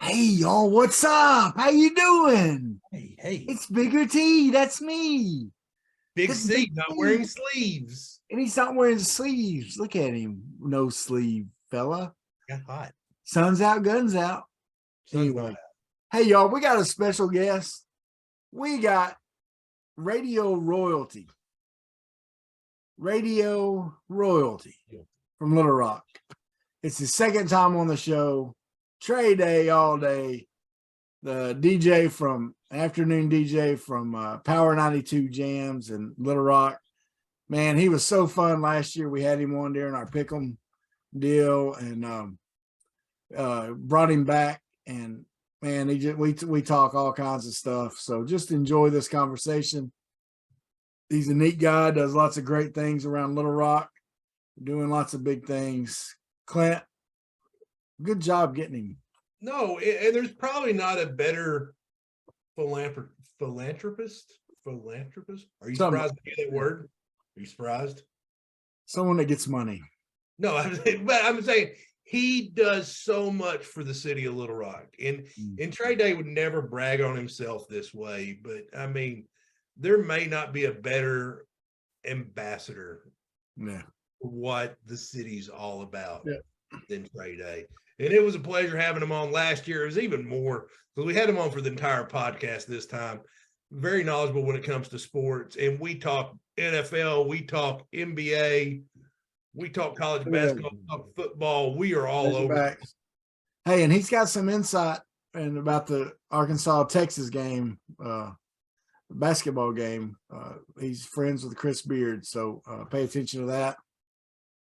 Hey y'all, what's up? How you doing? Hey. It's Bigger T. That's me. Big This is C, Big not C. wearing sleeves. And he's not wearing sleeves. Look at him. No sleeve, fella. Got hot. Sun's out, guns out. Sun's Anyway. not out. Hey y'all, we got a special guest. We got Radio Royalty. Radio Royalty from Little Rock. It's his second time on the show. Trey Day all day. The DJ from afternoon DJ from Power 92 Jams in Little Rock. Man, he was so fun last year. We had him on during our pick'em deal and brought him back. And man, we talk all kinds of stuff. So just enjoy this conversation. He's a neat guy, does lots of great things around Little Rock, doing lots of big things. Clint, good job getting him. No, and there's probably not a better philanthropist. Are you surprised to hear that word? Are you surprised? Someone that gets money. No, I'm saying he does so much for the city of Little Rock. And Trey Day would never brag on himself this way, but I mean, there may not be a better ambassador for what the city's all about than Trey Day. And it was a pleasure having him on last year. It was even more because we had him on for the entire podcast this time. Very knowledgeable when it comes to sports. And we talk NFL, we talk NBA, we talk college basketball, we talk football. We are all over. Hey, and he's got some insight about the Arkansas-Texas game, basketball game. He's friends with Chris Beard, so pay attention to that.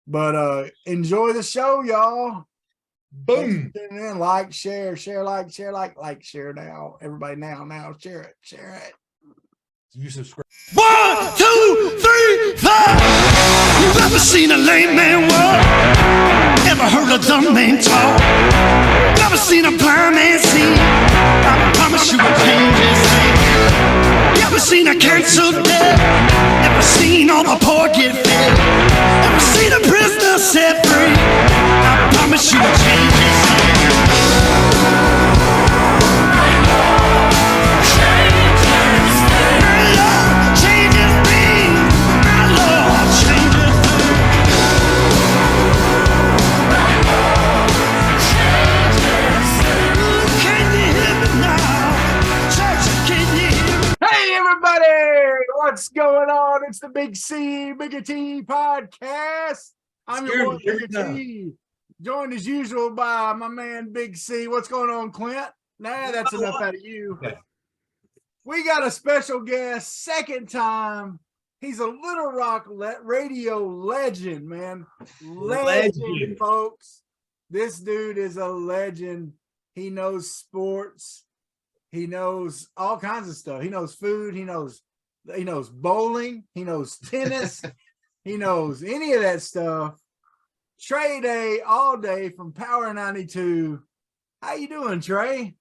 But enjoy the show, y'all. Boom. In. Like, share now. Everybody now, share it. You subscribe. 1, 2, 3, 4. You ever seen a lame man walk? Ever heard a dumb man talk? Never seen a blind man see? I promise you will change his thing. You ever seen a cancer dead? Ever seen all the poor get fed? Ever seen a prisoner set free? I promise you will change his thing. What's going on? It's the Big C, Bigger T podcast. I'm your boy, Bigger T, joined as usual by my man, Big C. What's going on, Clint? Nah, that's enough out of you. We got a special guest, second time. He's a Little Rock radio legend, man. Legend, folks. This dude is a legend. He knows sports. He knows all kinds of stuff. He knows food. He knows bowling. He knows tennis. He knows any of that stuff. Trey Day all day from Power 92. How you doing, Trey?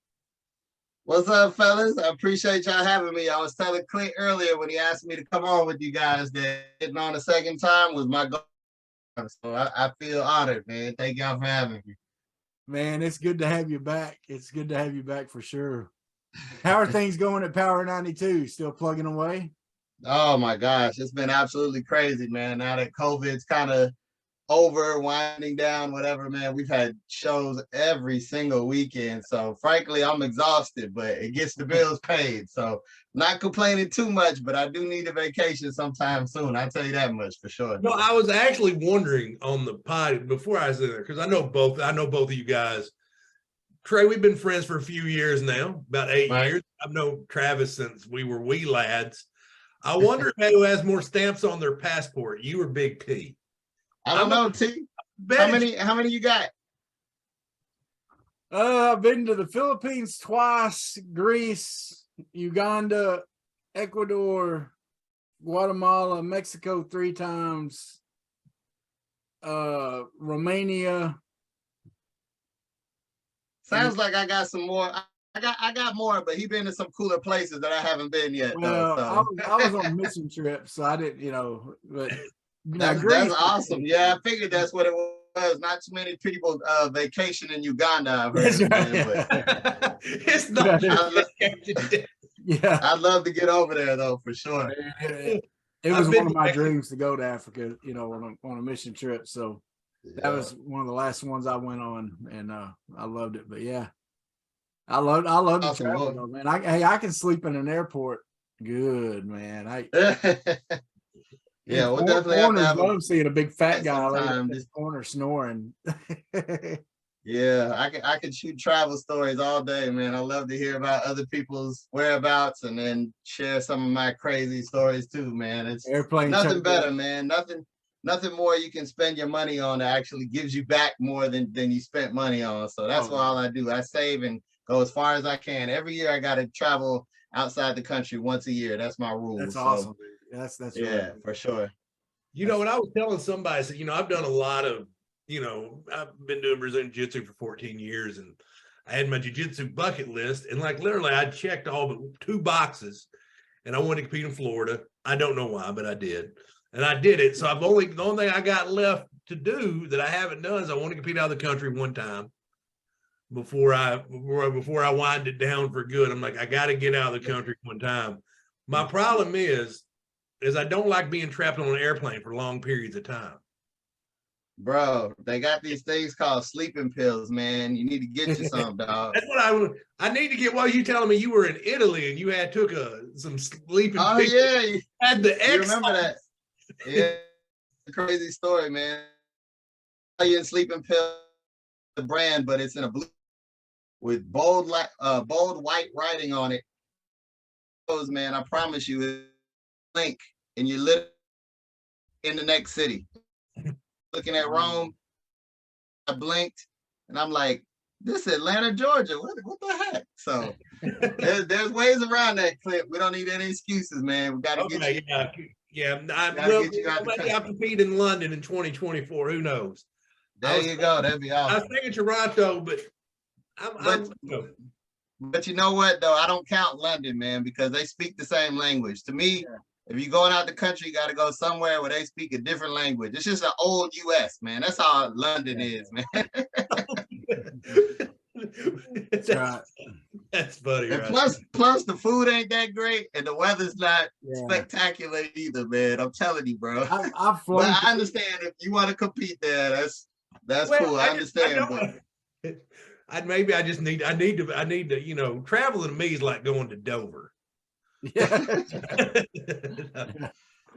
What's up, fellas? I appreciate y'all having me. I was telling Clint earlier when he asked me to come on with you guys that getting on the second time was my goal. So I feel honored, man. Thank y'all for having me. Man, it's good to have you back. It's good to have you back for sure. How are things going at Power 92? Still plugging away? Oh my gosh, it's been absolutely crazy, man. Now that COVID's kind of over, winding down, whatever, man, we've had shows every single weekend. So frankly, I'm exhausted, but it gets the bills paid. So not complaining too much, but I do need a vacation sometime soon. I'll tell you that much for sure. No, I was actually wondering on the pod before I was in there, because I know both of you guys. Trey, we've been friends for a few years now, about 8 years. I've known Travis since we were wee lads. I wonder who has more stamps on their passport, you or Big T? I don't know, T. How many you got? I've been to the Philippines twice, Greece, Uganda, Ecuador, Guatemala, Mexico 3 times, Romania. Sounds like I got some more. I got more, but he been to some cooler places that I haven't been yet. Well, so. I was on a mission trip, so I didn't, but that's awesome. Yeah, I figured that's what it There's not too many people vacation in Uganda. I've heard, That's right. man, but It's not. Yeah. I'd love to get over there though, for sure. It was one of my dreams to go to Africa, you know, on a mission trip. So that was one of the last ones I went on, and I loved it. But yeah, I love to Awesome, travel, though, man. I can sleep in an airport. Good, man. Yeah, we'll definitely have to have love seeing a big fat guy sometime, in this corner snoring. Yeah, I could shoot travel stories all day, man. I love to hear about other people's whereabouts and then share some of my crazy stories too, man. It's Airplane nothing better, man. Nothing more you can spend your money on that actually gives you back more than you spent money on. So that's all I do. I save and go as far as I can. Every year I got to travel outside the country once a year. That's my rule. That's awesome. That's yeah, for sure. You know, when I was telling somebody, I said, you know, I've done a lot of, you know, I've been doing Brazilian Jiu-Jitsu for 14 years, and I had my Jiu-Jitsu bucket list, and like literally I checked all but 2 boxes, and I wanted to compete in Florida. I don't know why, but I did, and I did it. So the only thing I got left to do that I haven't done is I want to compete out of the country one time before I wind it down for good. I'm like, I got to get out of the country one time. My problem is I don't like being trapped on an airplane for long periods of time. Bro, they got these things called sleeping pills, man. You need to get you some, dog. That's what I need to get. While you telling me you were in Italy and you had took some sleeping pills. Oh yeah, you had the X. You remember that? Yeah, crazy story, man. Italian sleeping pill, the brand, but it's in a blue with bold white writing on it. Man, I promise you, link, and you live in the next city. Looking at Rome, I blinked, and I'm like, "This is Atlanta, Georgia. What the heck?" So there's ways around that, Clip. We don't need any excuses, man. We got to get you. Yeah. I'll compete in London in 2024. Who knows? There you go. That'd be awesome. I was thinking Toronto, but But you know what, though? I don't count London, man, because they speak the same language. To me, if you're going out the country, you got to go somewhere where they speak a different language. It's just an old U.S., man. That's how London is, man. That's funny. And plus, the food ain't that great, and the weather's not spectacular either, man. I'm telling you, bro. But I understand if you want to compete there. That's cool. I understand. I need to, you know, traveling to me is like going to Dover. Yeah.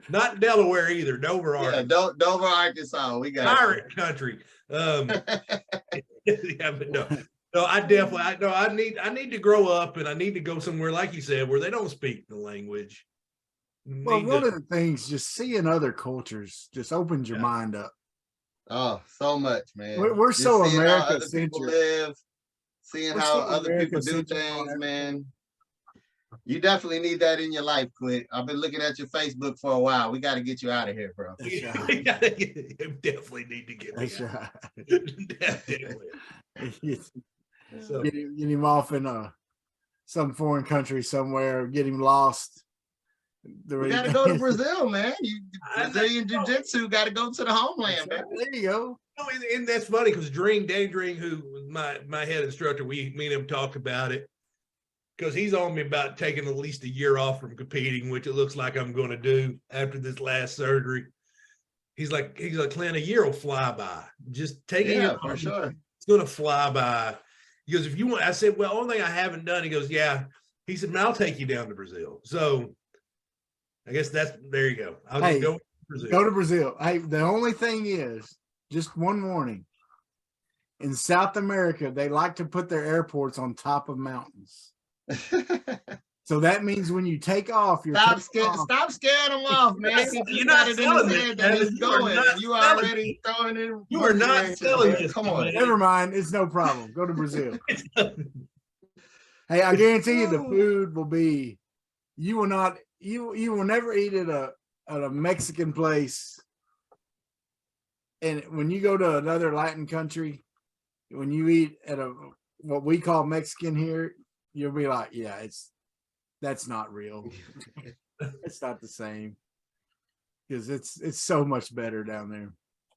Not Delaware either. Dover, Arkansas. Yeah, Dover, Arkansas. We got pirate country. Yeah, but no, I need to grow up, and I need to go somewhere, like you said, where they don't speak the language. Well, one of the things, just seeing other cultures just opens your mind up. Oh, so much, man. We're so America-centric. Live, seeing how other people do things, man. You definitely need that in your life, Clint. I've been looking at your Facebook for a while. We got to get you out of here, bro. You definitely need to get me out. Definitely. So, get him off in some foreign country somewhere, get him lost. We got to go to Brazil, man. Brazilian Jiu-Jitsu got to go to the homeland, man. There you go. And that's funny because Danny Dream, who was my head instructor, me and him talked about it, because he's on me about taking at least a year off from competing, which it looks like I'm going to do after this last surgery. He's like, Clint, a year will fly by. Just take it. Yeah, for sure. It's going to fly by. He goes, if you want, I said, well, only thing I haven't done. He goes, yeah. He said, man, I'll take you down to Brazil. So I guess there you go. I'll just go to Brazil. Go to Brazil. Hey, the only thing is, just one warning. In South America, they like to put their airports on top of mountains. So that means when you take off, stop scaring them off, man. You're not selling it. You already throwing it. You are not selling this. Come on. Never mind. It's no problem. Go to Brazil. Hey, I guarantee you the food will be. You will never eat at a Mexican place. And when you go to another Latin country, when you eat at what we call Mexican here, you'll be like, yeah, that's not real. It's not the same, because it's so much better down there.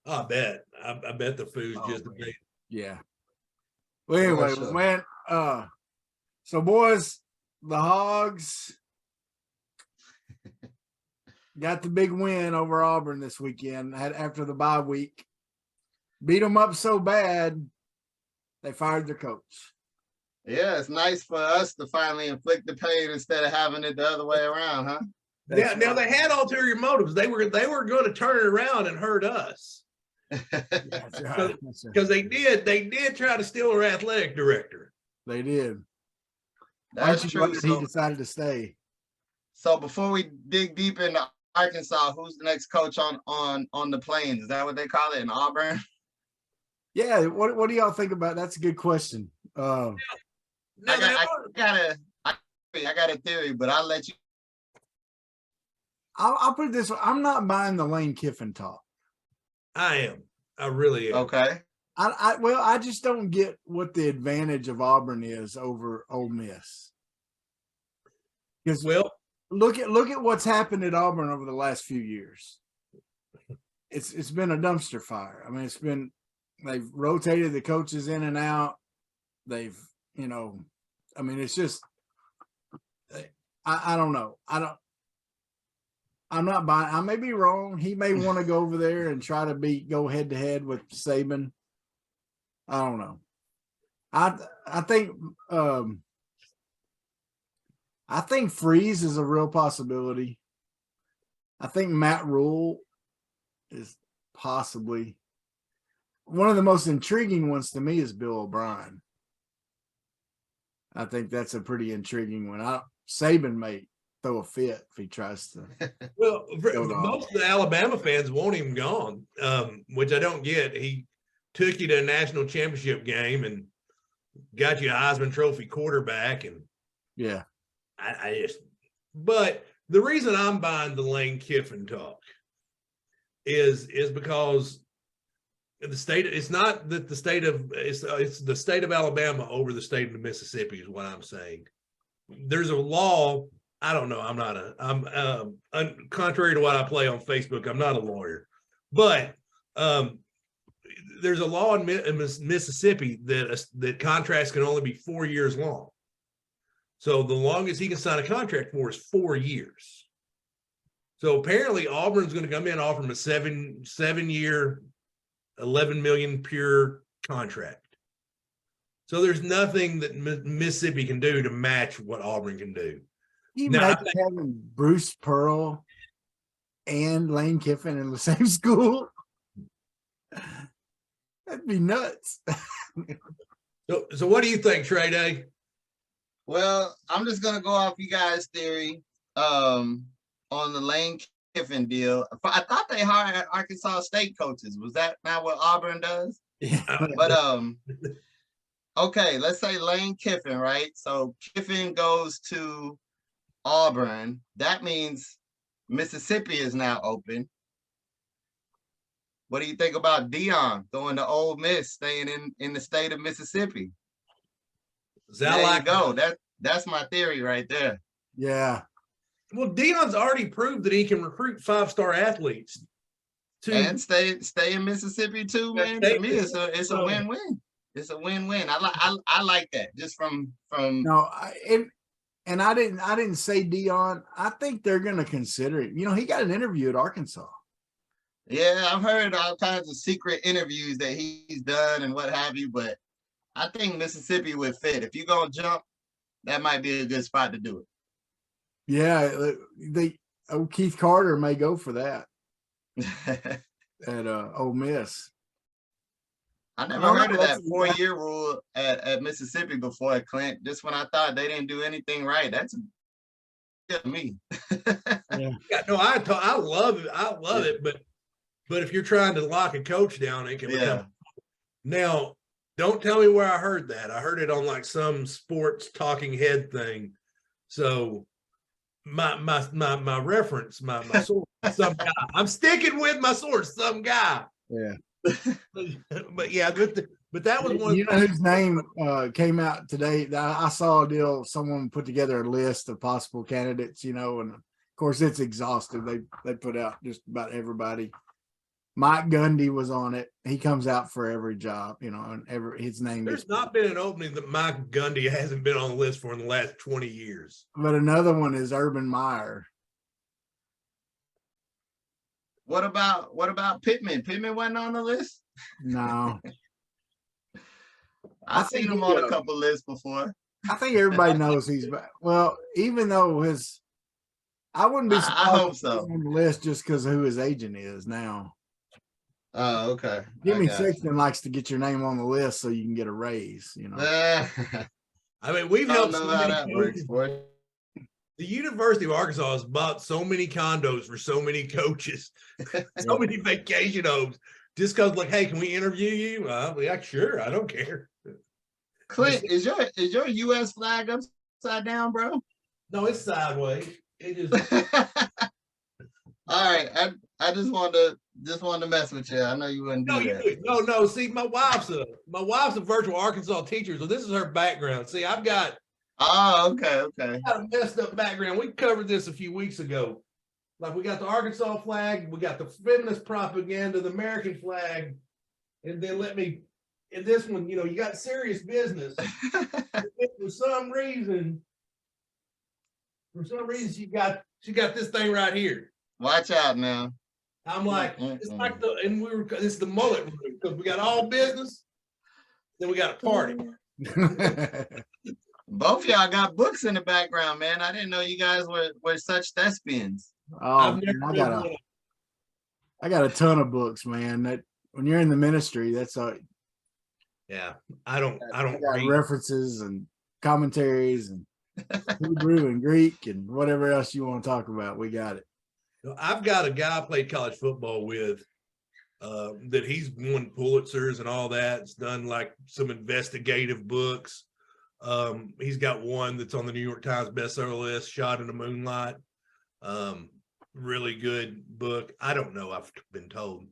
I bet. I bet the food's Oh, just man. amazing. Yeah. Well, anyway, sure. man. So boys, the Hogs got the big win over Auburn this weekend after the bye week. Beat them up so bad, they fired their coach. Yeah, it's nice for us to finally inflict the pain instead of having it the other way around, huh? Now they had ulterior motives. They were going to turn it around and hurt us. That's right. Because they did try to steal our athletic director. They did. That's true. He decided to stay. So before we dig deep into Arkansas, who's the next coach on the Plains? Is that what they call it in Auburn? Yeah. What do y'all think about? That's a good question. No, I got a theory, but I'll let you. I'll put it this way. I'm not buying the Lane Kiffin talk. I am. I really am. Okay. I just don't get what the advantage of Auburn is over Ole Miss. Because look at what's happened at Auburn over the last few years. It's been a dumpster fire. I mean, they've rotated the coaches in and out. They've, it's just, I don't know. I'm not buying. I may be wrong. He may want to go over there and try to go head to head with Saban. I don't know. I think Freeze is a real possibility. I think Matt Rule is possibly one of the most intriguing ones to me is Bill O'Brien. I think that's a pretty intriguing one. Saban may throw a fit if he tries to. Well, most of the Alabama fans want him gone, which I don't get. He took you to a national championship game and got you a Heisman Trophy quarterback, and yeah, but the reason I'm buying the Lane Kiffin talk is because the state, it's not that the state of, it's the state of Alabama over the state of Mississippi is what I'm saying. There's a law. I don't know. I'm contrary to what I play on Facebook, I'm not a lawyer, but there's a law in Mississippi that contracts can only be 4 years long. So the longest he can sign a contract for is 4 years. So apparently Auburn's going to come in and offer him a seven-year, $11 million pure contract. So there's nothing that Mississippi can do to match what Auburn can do. You imagine having Bruce Pearl and Lane Kiffin in the same school? That'd be nuts. So what do you think, Trey Day? Well, I'm just gonna go off you guys' theory on the Lane Kiffin deal. I thought they hired Arkansas State coaches. Was that not what Auburn does? Yeah. But okay, let's say Lane Kiffin, right? So Kiffin goes to Auburn. That means Mississippi is now open. What do you think about Dion going to Ole Miss, staying in the state of Mississippi? There you go. That's my theory right there. Yeah. Well, Dion's already proved that he can recruit 5-star athletes and stay in Mississippi too, man. To me, it's a win-win. It's a win-win. I like that. Just from no, and I didn't say Dion. I think they're going to consider it. He got an interview at Arkansas. Yeah, I've heard all kinds of secret interviews that he's done and what have you, but I think Mississippi would fit. If you're gonna jump, that might be a good spot to do it. Yeah, Keith Carter may go for that at Ole Miss. I never heard of that 4-year rule at Mississippi before, Clint. Just when I thought they didn't do anything right. That's me. Yeah. No, I love it. I love it, but if you're trying to lock a coach down, it can become. Now, don't tell me where I heard that. I heard it on like some sports talking head thing. So my reference, my source, some guy. I'm sticking with my source, some guy. Yeah. But yeah, but that was one. Whose name came out today? I saw a deal. Someone put together a list of possible candidates. And of course it's exhaustive. They put out just about everybody. Mike Gundy was on it. He comes out for every job, and his name. There's not been an opening that Mike Gundy hasn't been on the list for in the last 20 years. But another one is Urban Meyer. What about Pittman? Pittman wasn't on the list? No. I've seen him on a couple lists before. I think everybody knows he's back. Well, even though I wouldn't be surprised I hope so. on the list just because of who his agent is now. Oh, okay. Jimmy Sexton likes to get your name on the list so you can get a raise, I mean, we've helped know how that works, boy. The University of Arkansas has bought so many condos for so many coaches, so many vacation homes, just because, like, hey, can we interview you? Yeah, sure. I don't care. Clint, is your U.S. flag upside down, bro? No, it's sideways. It just. All right, I just wanted to mess with you. I know you wouldn't do that. No. See, my wife's a virtual Arkansas teacher, so this is her background. See, I've got. Oh, okay. I've got a messed up background. We covered this a few weeks ago. Like, we got the Arkansas flag, we got the feminist propaganda, the American flag, and then in this one, you got serious business. For some reason, she got this thing right here. Watch out now. I'm like, it's like it's the mullet room, because we got all business, then we got a party. Both of y'all got books in the background, man. I didn't know you guys were such thespians. Oh, man, I got a ton of books, man. That when you're in the ministry, that's all. Yeah, I don't read references and commentaries and Hebrew and Greek and whatever else you want to talk about. We got it. I've got a guy I played college football with that he's won Pulitzers and all that. It's done like some investigative books. He's got one that's on the New York Times bestseller list, Shot in the Moonlight. Really good book. I don't know. I've been told.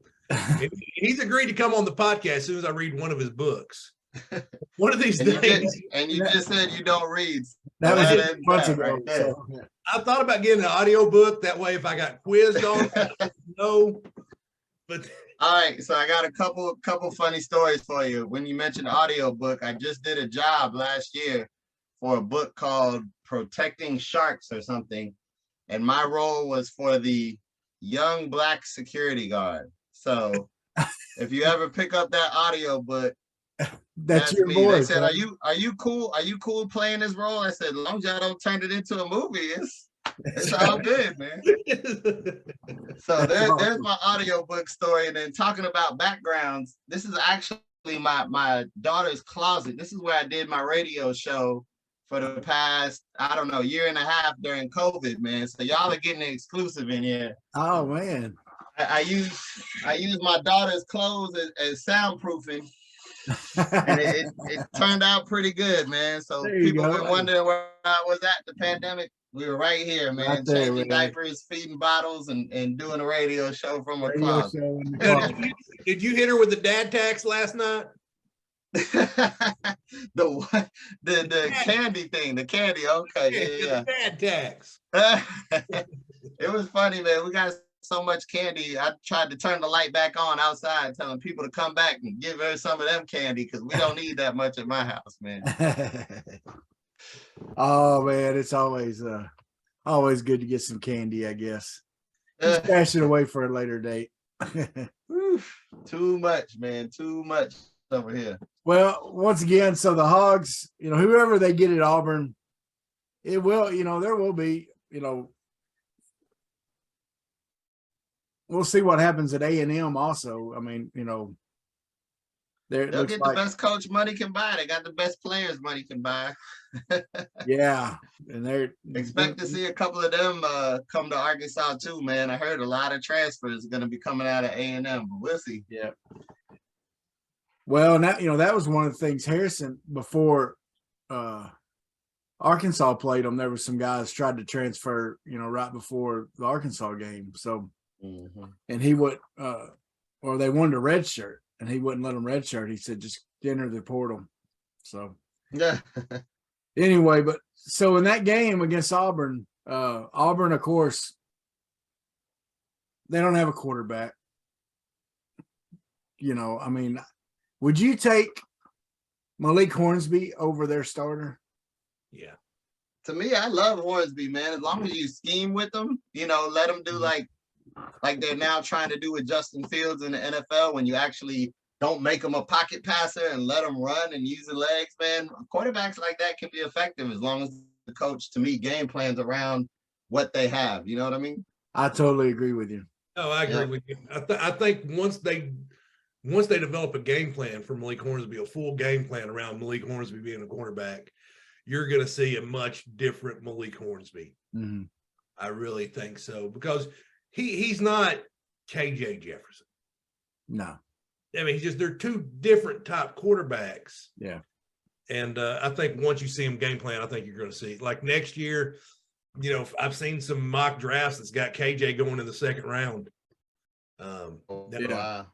He's agreed to come on the podcast as soon as I read one of his books. One of these days. And you just said you don't read. That was months ago. Right there. I thought about getting an audio book. That way, if I got quizzed on, no. But all right, so I got a couple funny stories for you. When you mentioned audio book, I just did a job last year for a book called Protecting Sharks or something. And my role was for the young Black security guard. So if you ever pick up that audio book, that's your me. voice. They said, "Are you cool? Are you cool playing this role?" I said, "As long as y'all don't turn it into a movie, it's all good, man." So there's my audiobook story. And then talking about backgrounds, this is actually my daughter's closet. This is where I did my radio show for the past, I don't know, year and a half during COVID, man. So y'all are getting an exclusive in here. Oh man. I use my daughter's clothes as soundproofing. And it turned out pretty good, man. So people been wondering where I was at the pandemic. We were right here, man. Right there, changing diapers, feeding bottles, and doing a radio show from a closet. Did you hit her with the dad tax last night? the candy thing, the candy. Okay, yeah. The dad tax. It was funny, man. We got so much candy. I tried to turn the light back on outside, telling people to come back and give her some of them candy because we don't need that much at my house, man. Oh man, it's always good to get some candy, I guess. Stash it away for a later date. Too much, man. Too much over here. Well, once again, so the Hogs, whoever they get at Auburn, it will, there will be, we'll see what happens at A&M also. I mean, they'll get the best coach money can buy. They got the best players money can buy. Yeah. And they're expect to see a couple of them come to Arkansas too, man. I heard a lot of transfers going to be coming out of A&M, but we'll see. Yeah. Well, now, that was one of the things Harrison, before Arkansas played them, there were some guys tried to transfer, right before the Arkansas game. So, and he would, or they wanted a red shirt and he wouldn't let them red shirt. He said, just enter the portal. So, yeah. Anyway, but so in that game against Auburn, of course, they don't have a quarterback. I mean, would you take Malik Hornsby over their starter? Yeah. To me, I love Hornsby, man. As long as you scheme with them, let them do like they're now trying to do with Justin Fields in the NFL, when you actually don't make them a pocket passer and let them run and use the legs, man. Quarterbacks like that can be effective as long as the coach, to me, game plans around what they have. You know what I mean? I totally agree with you. Oh, I agree with you. I think once they develop a game plan for Malik Hornsby, a full game plan around Malik Hornsby being a cornerback, you're going to see a much different Malik Hornsby. Mm-hmm. I really think so, because he's not KJ Jefferson. No. I mean, they're two different type quarterbacks. Yeah. And I think once you see him game plan, I think you're going to see, like next year, I've seen some mock drafts that's got KJ going in the second round. Wow.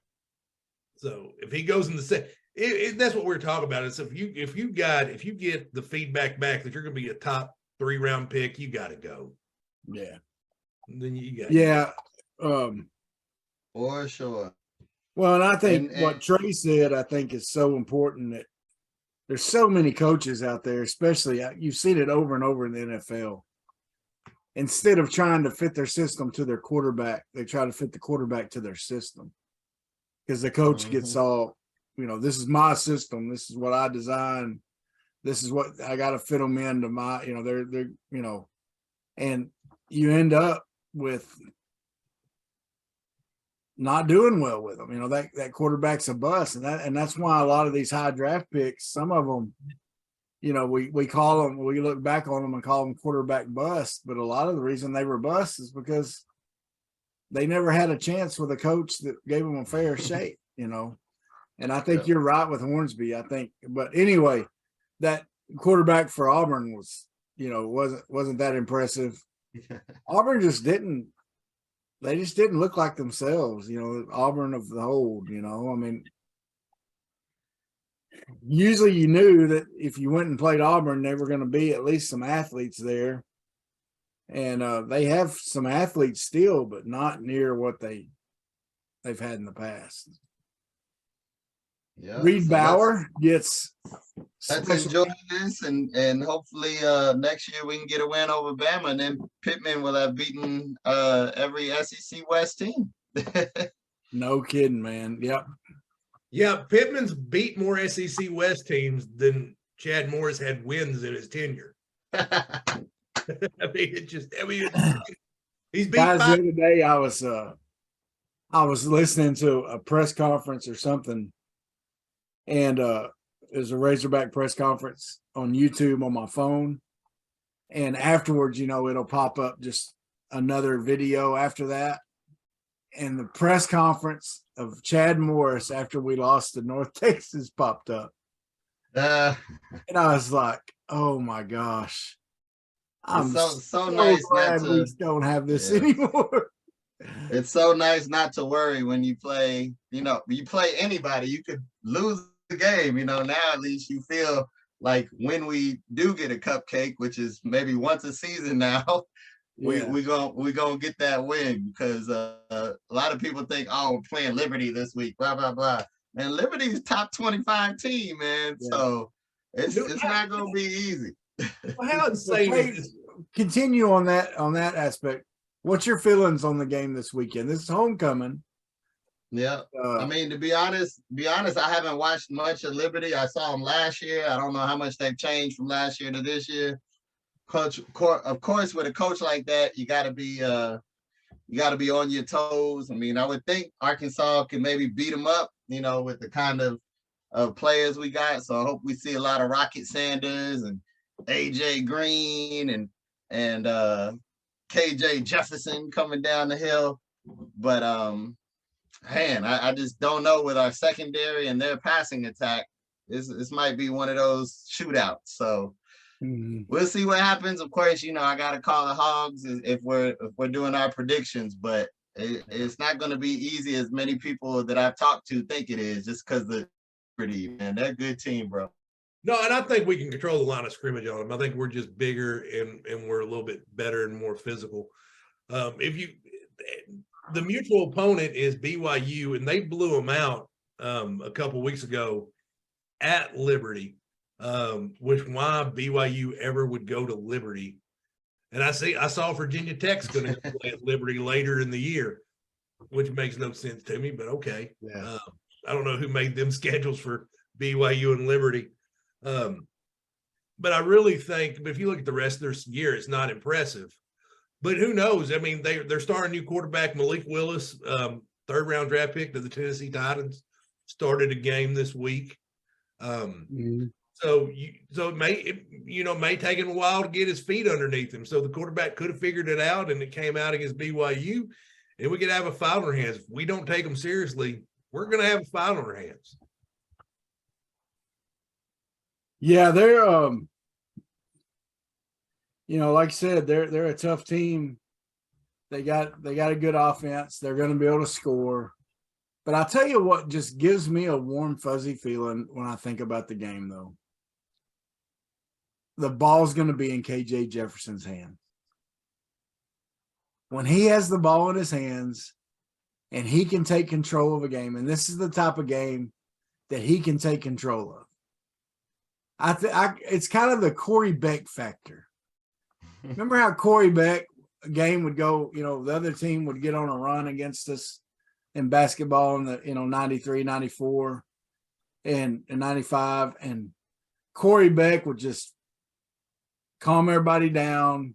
So if he goes in the second, that's what we're talking about. Is if you get the feedback back that you're going to be a top 3 round pick, you got to go. Yeah. And then you got For sure. Well, and I think what Trey said, I think, is so important, that there's so many coaches out there, especially you've seen it over and over in the NFL. Instead of trying to fit their system to their quarterback, they try to fit the quarterback to their system, because the coach gets all, this is my system. This is what I designed. This is what I got to fit them into my, they're and you end up with not doing well with them. That quarterback's a bust, and that's why a lot of these high draft picks, some of them, we call them, we look back on them and call them quarterback bust, but a lot of the reason they were bust is because they never had a chance with a coach that gave them a fair shake, And I think you're right with Hornsby, I think. But anyway, that quarterback for Auburn was, wasn't that impressive. Auburn just didn't look like themselves, Auburn of the old, I mean, usually you knew that if you went and played Auburn, there were going to be at least some athletes there. And they have some athletes still, but not near what they've had in the past. Yeah. Reed Bauer gets. Let's enjoy this, and hopefully next year we can get a win over Bama, and then Pittman will have beaten every SEC West team. No kidding, man. Yep. Yeah, Pittman's beat more SEC West teams than Chad Morris had wins in his tenure. I mean, he's beat. Guys, the other day I was listening to a press conference or something, and there's a Razorback press conference on YouTube on my phone, and afterwards, it'll pop up just another video after that, and the press conference of Chad Morris after we lost to North Texas popped up, and I was like, "Oh my gosh, I'm so nice glad we don't have this anymore." It's so nice not to worry when you play. You play anybody, you could lose the game. Now at least you feel like when we do get a cupcake, which is maybe once a season now, we gonna get that win, because a lot of people think, oh, we're playing Liberty this week, blah blah blah. And Liberty's top 25 team, man. Yeah. So it's not gonna be easy. Well, how insane is this? Continue on that aspect. What's your feelings on the game this weekend? This is homecoming. Yeah, I mean, to be honest, I haven't watched much of Liberty. I saw them last year. I don't know how much they've changed from last year to this year. Of course, with a coach like that, you got to be on your toes. I mean, I would think Arkansas can maybe beat them up, with the kind of players we got. So I hope we see a lot of Rocket Sanders and AJ Green and KJ Jefferson coming down the hill. But man, I just don't know with our secondary and their passing attack. This might be one of those shootouts. So we'll see what happens. Of course, I got to call the Hogs if we're doing our predictions, but it's not going to be easy as many people that I've talked to think it is, just because the pretty, man, they're a good team, bro. No, and I think we can control the line of scrimmage on them. I think we're just bigger and we're a little bit better and more physical. The mutual opponent is BYU, and they blew them out a couple weeks ago at Liberty, which why BYU ever would go to Liberty. And I saw Virginia Tech's going to play at Liberty later in the year, which makes no sense to me, but okay. Yeah. I don't know who made them schedules for BYU and Liberty. But I really think if you look at the rest of their year, it's not impressive. But who knows? I mean, they're starting new quarterback Malik Willis, third-round draft pick to the Tennessee Titans, started a game this week. So it may take him a while to get his feet underneath him. So the quarterback could have figured it out, and it came out against BYU, and we could have a foul on our hands. If we don't take them seriously, we're going to have a foul on our hands. Yeah, they're like I said, they're a tough team. They got a good offense. They're going to be able to score. But I'll tell you what just gives me a warm, fuzzy feeling when I think about the game, though. The ball's going to be in KJ Jefferson's hands. When he has the ball in his hands and he can take control of a game, and this is the type of game that he can take control of. It's kind of the Corey Beck factor. Remember how Corey Beck, a game would go, the other team would get on a run against us in basketball in the, 93, 94 and 95. And Corey Beck would just calm everybody down.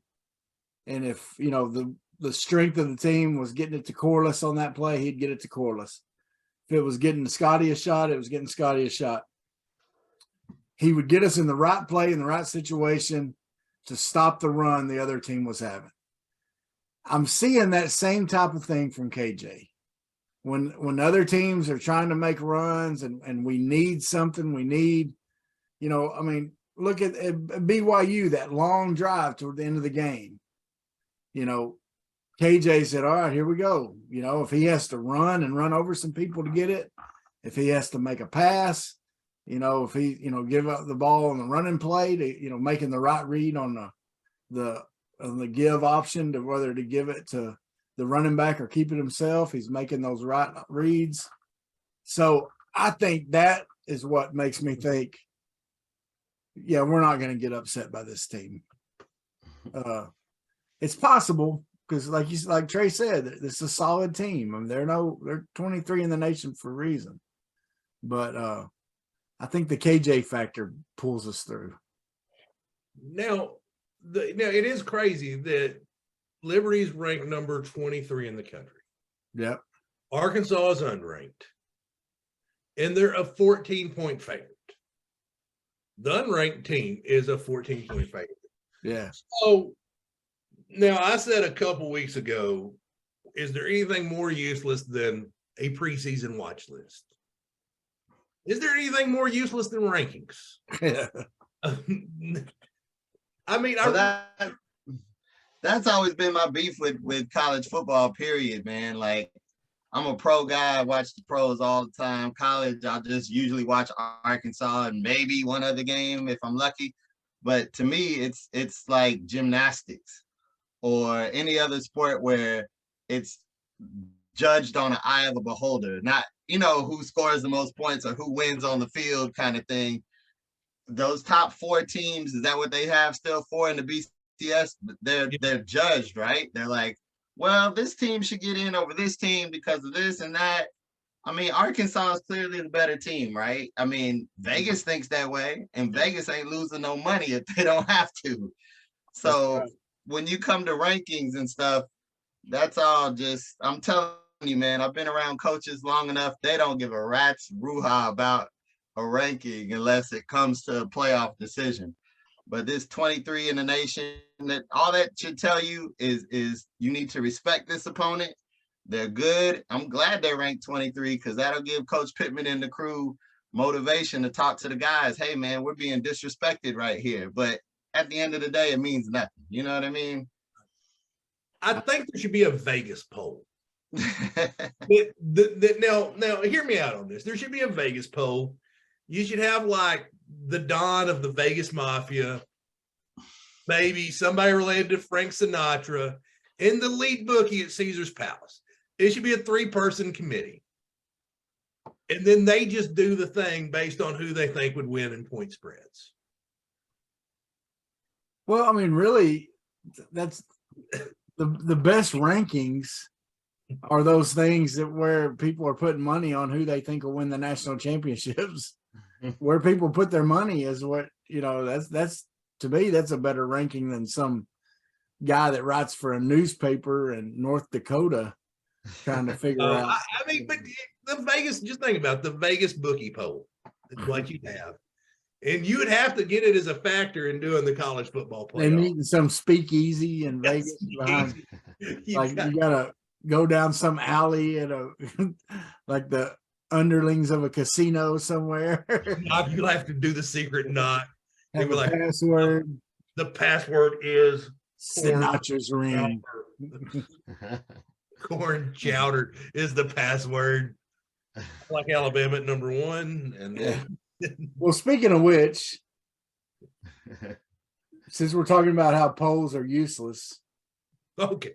And if, the strength of the team was getting it to Corliss on that play, he'd get it to Corliss. If it was getting Scotty a shot, it was getting Scotty a shot. He would get us in the right play, in the right situation to stop the run the other team was having. I'm seeing that same type of thing from KJ. When other teams are trying to make runs and we need something, look at BYU, that long drive toward the end of the game. KJ said, all right, here we go. If he has to run over some people to get it, if he has to make a pass, if he, give up the ball on the running play to, making the right read on the give option to whether to give it to the running back or keep it himself, he's making those right reads. So I think that is what makes me think, yeah, we're not going to get upset by this team. It's possible because like Trey said, it's a solid team. I mean, they're 23 in the nation for a reason. But I think the KJ factor pulls us through. Now it is crazy that Liberty's ranked number 23 in the country. Yep. Arkansas is unranked, and they're a 14-point favorite. The unranked team is a 14-point favorite. Yeah. So now I said a couple weeks ago, is there anything more useless than a preseason watch list? Is there anything more useless than rankings? I mean, that's always been my beef with college football, period, man. Like, I'm a pro guy. I watch the pros all the time. College, I'll just usually watch Arkansas and maybe one other game if I'm lucky. But to me, it's like gymnastics or any other sport where it's judged on an eye of the beholder, not, who scores the most points or who wins on the field kind of thing. Those top four teams, is that what they have still for in the BCS? They're judged, right? They're like, well, this team should get in over this team because of this and that. I mean, Arkansas is clearly the better team, right? I mean, Vegas thinks that way, and Vegas ain't losing no money if they don't have to. So when you come to rankings and stuff, that's all just, I'm telling you, man, I've been around coaches long enough. They don't give a rat's ruha about a ranking unless it comes to a playoff decision. But this 23 in the nation, that all that should tell you is you need to respect this opponent. They're good. I'm glad they're ranked 23 because that'll give Coach Pittman and the crew motivation to talk to the guys. Hey, man, we're being disrespected right here. But at the end of the day, it means nothing. You know what I mean? I think there should be a Vegas poll. Now, hear me out on this. There should be a Vegas poll. You should have like the Don of the Vegas Mafia, maybe somebody related to Frank Sinatra, and the lead bookie at Caesar's Palace. It should be a 3-person committee. And then they just do the thing based on who they think would win in point spreads. Well, I mean, really, that's the best rankings are those things that where people are putting money on who they think will win the national championships. Where people put their money is what, that's to me, that's a better ranking than some guy that writes for a newspaper in North Dakota trying to figure out. I mean, but the Vegas, just think about the Vegas bookie poll. It's what you have. And you would have to get it as a factor in doing the college football playoff. They meet in some speakeasy in Vegas behind, you gotta go down some alley at a like the underlings of a casino somewhere. You'll have to do the secret knock. Have a password. The password is Sinatra's ring. Corn chowder is the password. Like Alabama at number 1. And then well, speaking of which, since we're talking about how polls are useless, okay.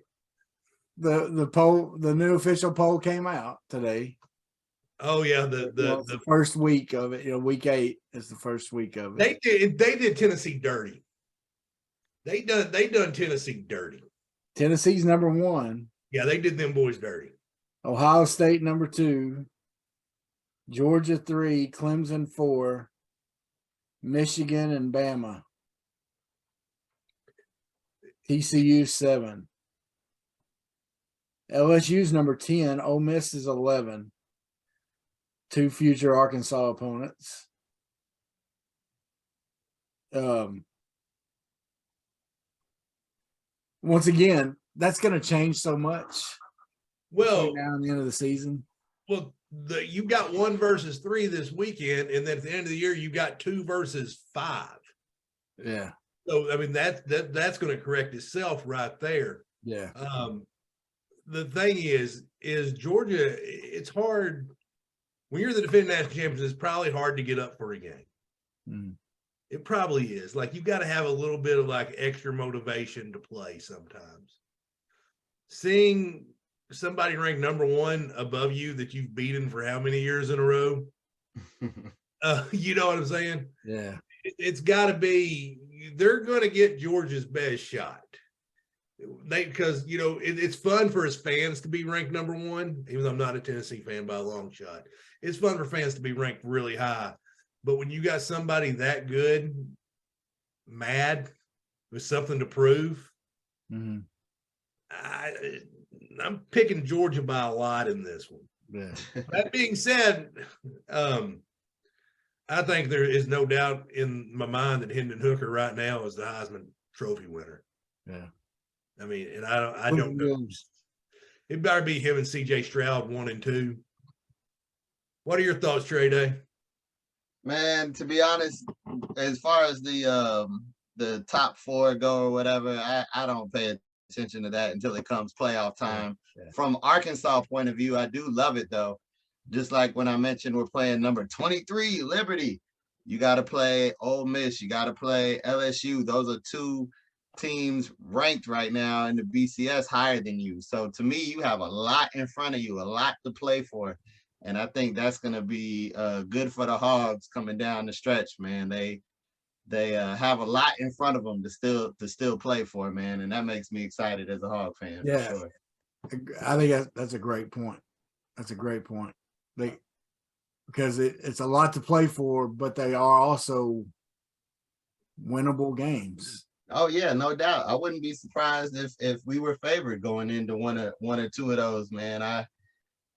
The new official poll came out today. Oh yeah, the first week of it. Week 8 is the first week of it. They did Tennessee dirty. They done Tennessee dirty. Tennessee's number 1. Yeah, they did them boys dirty. Ohio State number 2. Georgia 3, Clemson 4, Michigan and Bama. TCU 7. LSU's number 10. Ole Miss is 11. 2 future Arkansas opponents. Once again, that's going to change so much. Well, now in the end of the season. Well, you got 1 versus 3 this weekend, and then at the end of the year, you got 2 versus 5. Yeah. So I mean that's going to correct itself right there. Yeah. The thing is Georgia. It's hard when you're the defending national champions. It's probably hard to get up for a game. Mm. It probably is. Like you got to have a little bit of like extra motivation to play sometimes. Seeing somebody ranked number 1 above you that you've beaten for how many years in a row? You know what I'm saying? Yeah. It's got to be. They're going to get Georgia's best shot. Because it's fun for his fans to be ranked number 1. Even though I'm not a Tennessee fan by a long shot, it's fun for fans to be ranked really high. But when you got somebody that good, mad with something to prove, mm-hmm. I'm picking Georgia by a lot in this one. Yeah. That being said, I think there is no doubt in my mind that Hendon Hooker right now is the Heisman Trophy winner. Yeah. I mean, and I don't know. It better be him and C.J. Stroud 1 and 2. What are your thoughts, Trey Day? Man, to be honest, as far as the top 4 go or whatever, I don't pay attention to that until it comes playoff time. Yeah. From Arkansas point of view, I do love it though. Just like when I mentioned we're playing number 23, Liberty. You got to play Ole Miss. You got to play LSU. Those are 2 teams ranked right now in the BCS higher than you. So to me, you have a lot in front of you, a lot to play for. And I think that's going to be good for the Hogs coming down the stretch, man. They have a lot in front of them to still play for, man. And that makes me excited as a Hog fan. Yeah. For sure. I think that's a great point. That's a great point. Because it's a lot to play for, but they are also winnable games. Oh yeah, no doubt. I wouldn't be surprised if we were favored going into one or 2 of those, man. I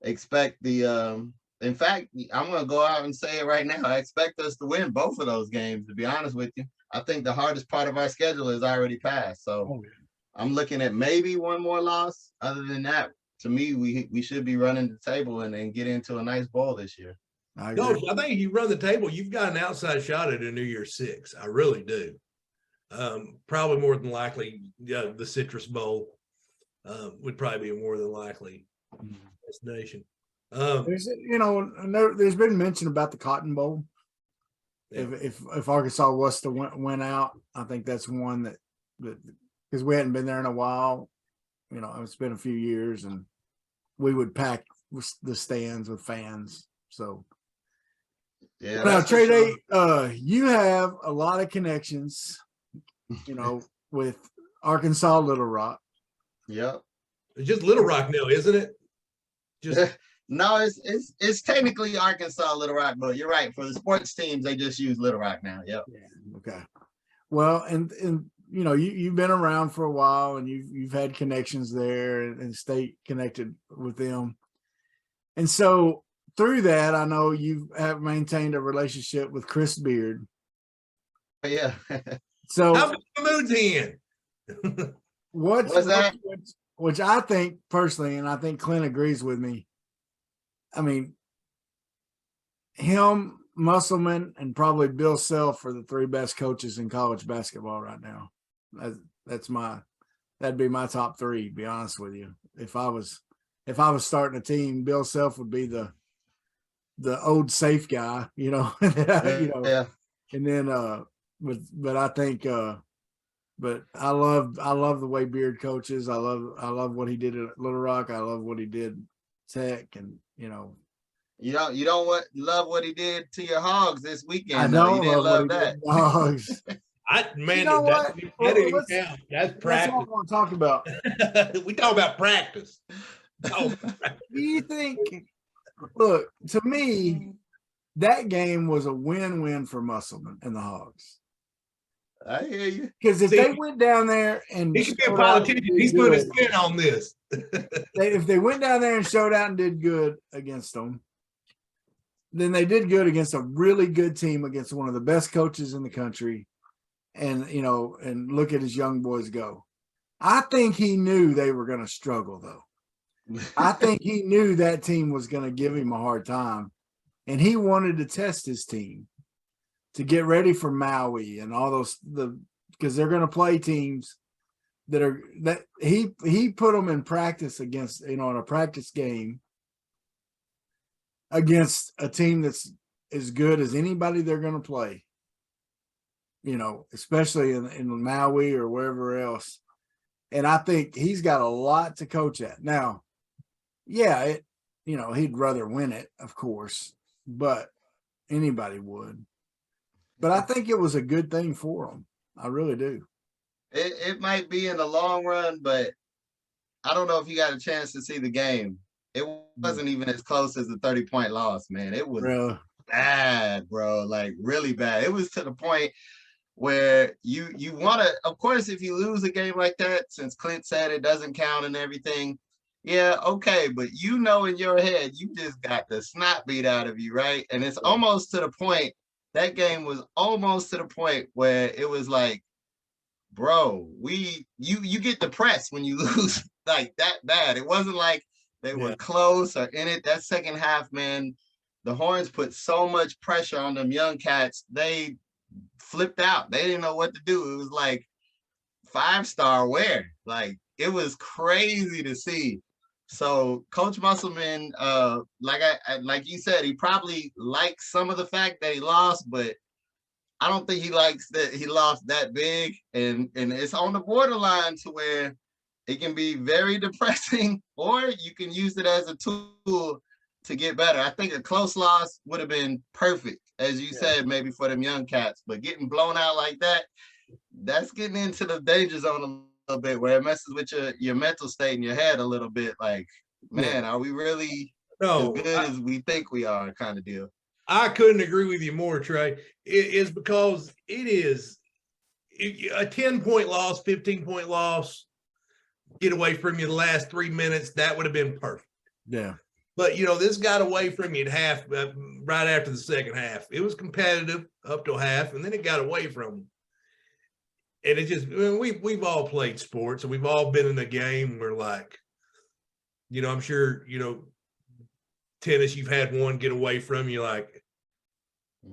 expect in fact, I'm gonna go out and say it right now. I expect us to win both of those games, to be honest with you. I think the hardest part of our schedule is already passed. So I'm looking at maybe 1 more loss. Other than that, to me, we should be running the table and get into a nice bowl this year. I think if you run the table, you've got an outside shot at a New Year's 6. I really do. Probably more than likely, the Citrus Bowl would probably be more than likely destination. There's been mention about the Cotton Bowl. Yeah. If Arkansas was to win out, I think that's one that because we hadn't been there in a while. It's been a few years, and we would pack the stands with fans. So Yeah. Now, That's for Trey sure. Day, you have a lot of connections, with Arkansas Little Rock. Yep. It's just Little Rock now, isn't it? Just No, it's technically Arkansas Little Rock, but you're right. For the sports teams, they just use Little Rock now. Yep. Yeah. Okay. Well, and you've been around for a while, and you've had connections there and stay connected with them. And so through that, I know you have maintained a relationship with Chris Beard. Yeah. So how many mood's he in? What's that? Which I think personally, and I think Clint agrees with me. I mean, him, Musselman, and probably Bill Self are the three best coaches in college basketball right now. That'd be my top three, to be honest with you. If I was starting a team, Bill Self would be the old safe guy, Yeah. and then but I think but I love the way Beard coaches. I love what he did at Little Rock. I love what he did Tech, and You don't love what he did to your Hogs this weekend. I though. don't You didn't love what love he did that. to Hogs. Man, what? that didn't count. That's That's practice. what I want to talk about. We talk about practice. Oh, Do you think? Look, to me, that game was a win-win for Musselman and the Hogs. I hear you. Because if See, they went down there and he should be a showed out and politician. did He's putting his good, spin on this. if they went down there and showed out and did good against them, then they did good against a really good team, against one of the best coaches in the country. And, and look at his young boys go. I think he knew they were going to struggle, though. I think he knew that team was going to give him a hard time. And he wanted to test his team to get ready for Maui and all those, because they're going to play teams that he put them in practice against, in a practice game against a team that's as good as anybody they're going to play, especially in Maui or wherever else. And I think he's got a lot to coach at. Now, yeah, he'd rather win it, of course, but anybody would. But I think it was a good thing for him. I really do. It might be in the long run, but I don't know if you got a chance to see the game. It wasn't even as close as the 30-point loss, man. It was bad, bro. Like really bad. It was to the point where you want to, of course, if you lose a game like that, since Clint said it doesn't count and everything, yeah, okay, but in your head, you just got the snot beat out of you, right? And it's almost to the point, that game was almost to the point where it was like, bro, you get depressed when you lose like that bad. It wasn't like they were close or in it. That second half, man, the Horns put so much pressure on them young cats. They flipped out. They didn't know what to do. It was like 5-star where? Like it was crazy to see. So Coach Musselman, like you said, he probably likes some of the fact that he lost, but I don't think he likes that he lost that big. And it's on the borderline to where it can be very depressing, or you can use it as a tool to get better. I think a close loss would have been perfect, as you said, maybe for them young cats, but getting blown out like that, that's getting into the danger zone a little bit, where it messes with your mental state in your head a little bit. Like, man, are we really as good as we think we are, kind of deal? I couldn't agree with you more, Trey. It is because it is a 10-point loss, 15-point loss, get away from you the last 3 minutes. That would have been perfect. Yeah. But, this got away from you at half, right after the second half. It was competitive up to half, and then it got away from them. And it just, we've all played sports, and we've all been in a game where, like, I'm sure, tennis, you've had one get away from you, like,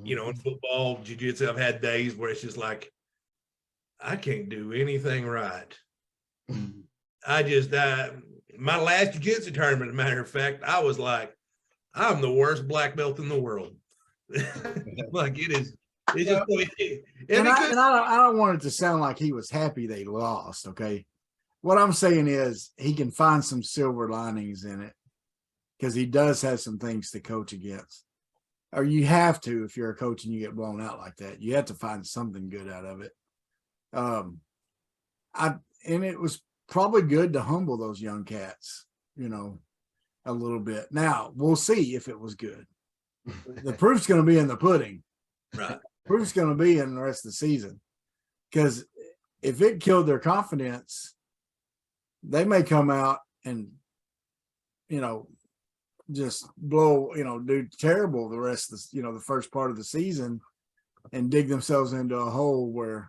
in football, jiu-jitsu, I've had days where it's just like, I can't do anything right. My last jiu-jitsu tournament, as a matter of fact, I was like, I'm the worst black belt in the world. Like it is. It's just, I don't want it to sound like he was happy they lost. Okay. What I'm saying is he can find some silver linings in it, because he does have some things to coach against. or you have to, if you're a coach and you get blown out like that, you have to find something good out of it. And it was probably good to humble those young cats, a little bit. Now we'll see if it was good. The proof's going to be in the pudding. Right. Proof's going to be in the rest of the season, because if it killed their confidence, they may come out and, just blow, do terrible the rest of the, the first part of the season and dig themselves into a hole where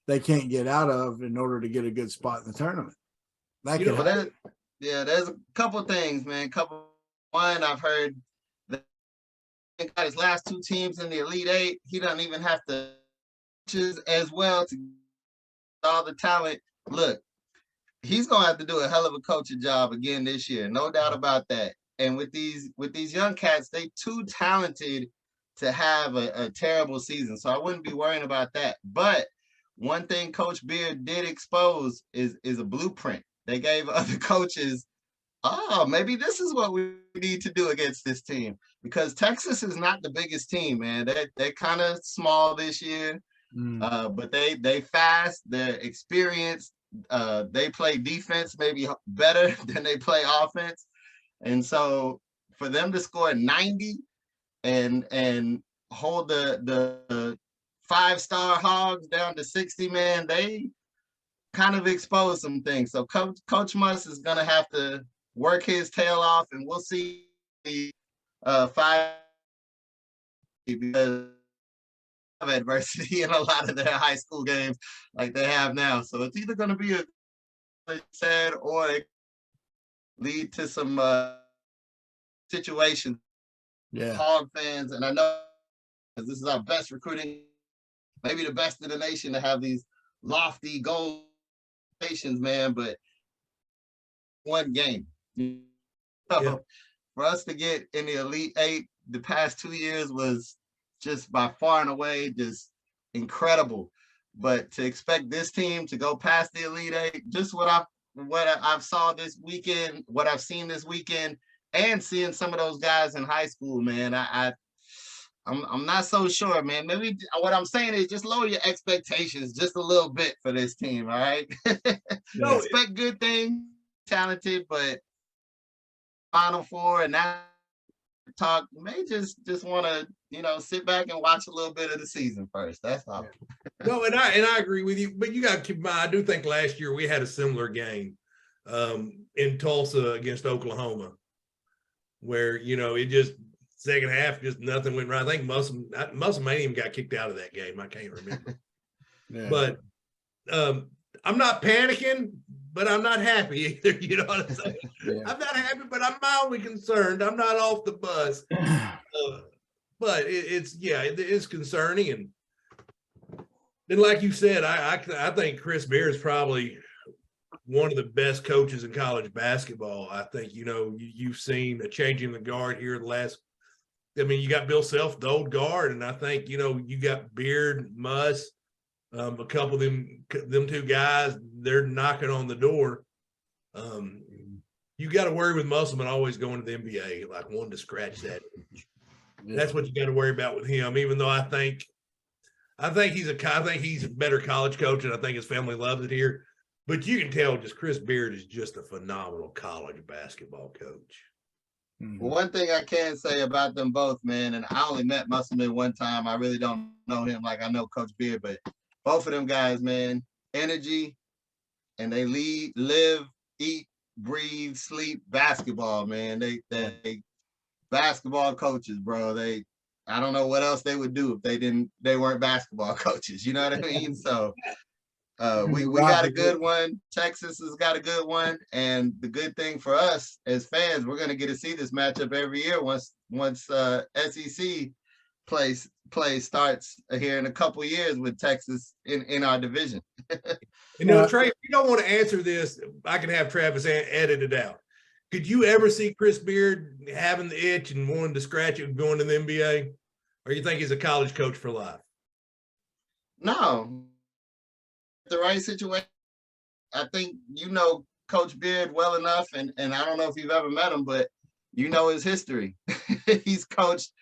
they can't get out of in order to get a good spot in the tournament. There's a couple things, man. One, I've heard that got his last two teams in the Elite Eight. He doesn't even have to choose as well to get all the talent. Look, he's gonna have to do a hell of a coaching job again this year, no doubt about that. And with these young cats, they too talented to have a terrible season. So I wouldn't be worrying about that. But one thing Coach Beard did expose is a blueprint. They gave other coaches, maybe this is what we need to do against this team, because Texas is not the biggest team, man. They're kind of small this year, but they fast, they're experienced. They play defense maybe better than they play offense. And so for them to score 90 and hold the 5-star Hogs down to 60, man, they kind of exposed some things. So Coach Muss is going to have to work his tail off, and we'll see 5 because of adversity in a lot of their high school games like they have now. So it's either going to be a sad or it lead to some situations. Yeah. Hog fans, and I know this is our best recruiting, maybe the best in the nation, to have these lofty goals, man, but one game. So for us to get in the Elite Eight the past 2 years was just by far and away just incredible. But to expect this team to go past the Elite Eight, just what I've saw this weekend, what I've seen this weekend, and seeing some of those guys in high school, man, I'm not so sure, man. Maybe what I'm saying is just lower your expectations just a little bit for this team, all right? Expect good things, talented, but Final Four and that talk may just want to, sit back and watch a little bit of the season first. That's all. No, and I agree with you, but you got to keep in mind, I do think last year we had a similar game in Tulsa against Oklahoma, where it just second half just nothing went right. I think Muscle may even got kicked out of that game. I can't remember. But I'm not panicking, but I'm not happy either. You know what I'm saying? I'm not happy, but I'm mildly concerned. I'm not off the bus. But it's concerning. And then, like you said, I think Chris Beard is probably one of the best coaches in college basketball. I think, you've seen a change in the guard here you got Bill Self, the old guard, and I think, you got Beard, Muss, a couple of them two guys, they're knocking on the door. You got to worry with Musselman always going to the NBA, like one to scratch that. That's what you got to worry about with him, even though I think he's a better college coach, and I think his family loves it here. But you can tell just Chris Beard is just a phenomenal college basketball coach. Well, one thing I can say about them both, man, and I only met Musselman one time. I really don't know him like I know Coach Beard, but both of them guys, man, energy, and they live, eat, breathe, sleep basketball, man. They basketball coaches, bro. I don't know what else they would do if they weren't basketball coaches. You know what I mean? So we got a good one. Texas has got a good one. And the good thing for us as fans, we're going to get to see this matchup every year once SEC play starts here in a couple of years with Texas in our division. Trey, if you don't want to answer this, I can have Travis edit it out. Could you ever see Chris Beard having the itch and wanting to scratch it and going to the NBA? Or you think he's a college coach for life? No. The right situation. I think Coach Beard well enough, and I don't know if you've ever met him, but his history. He's coached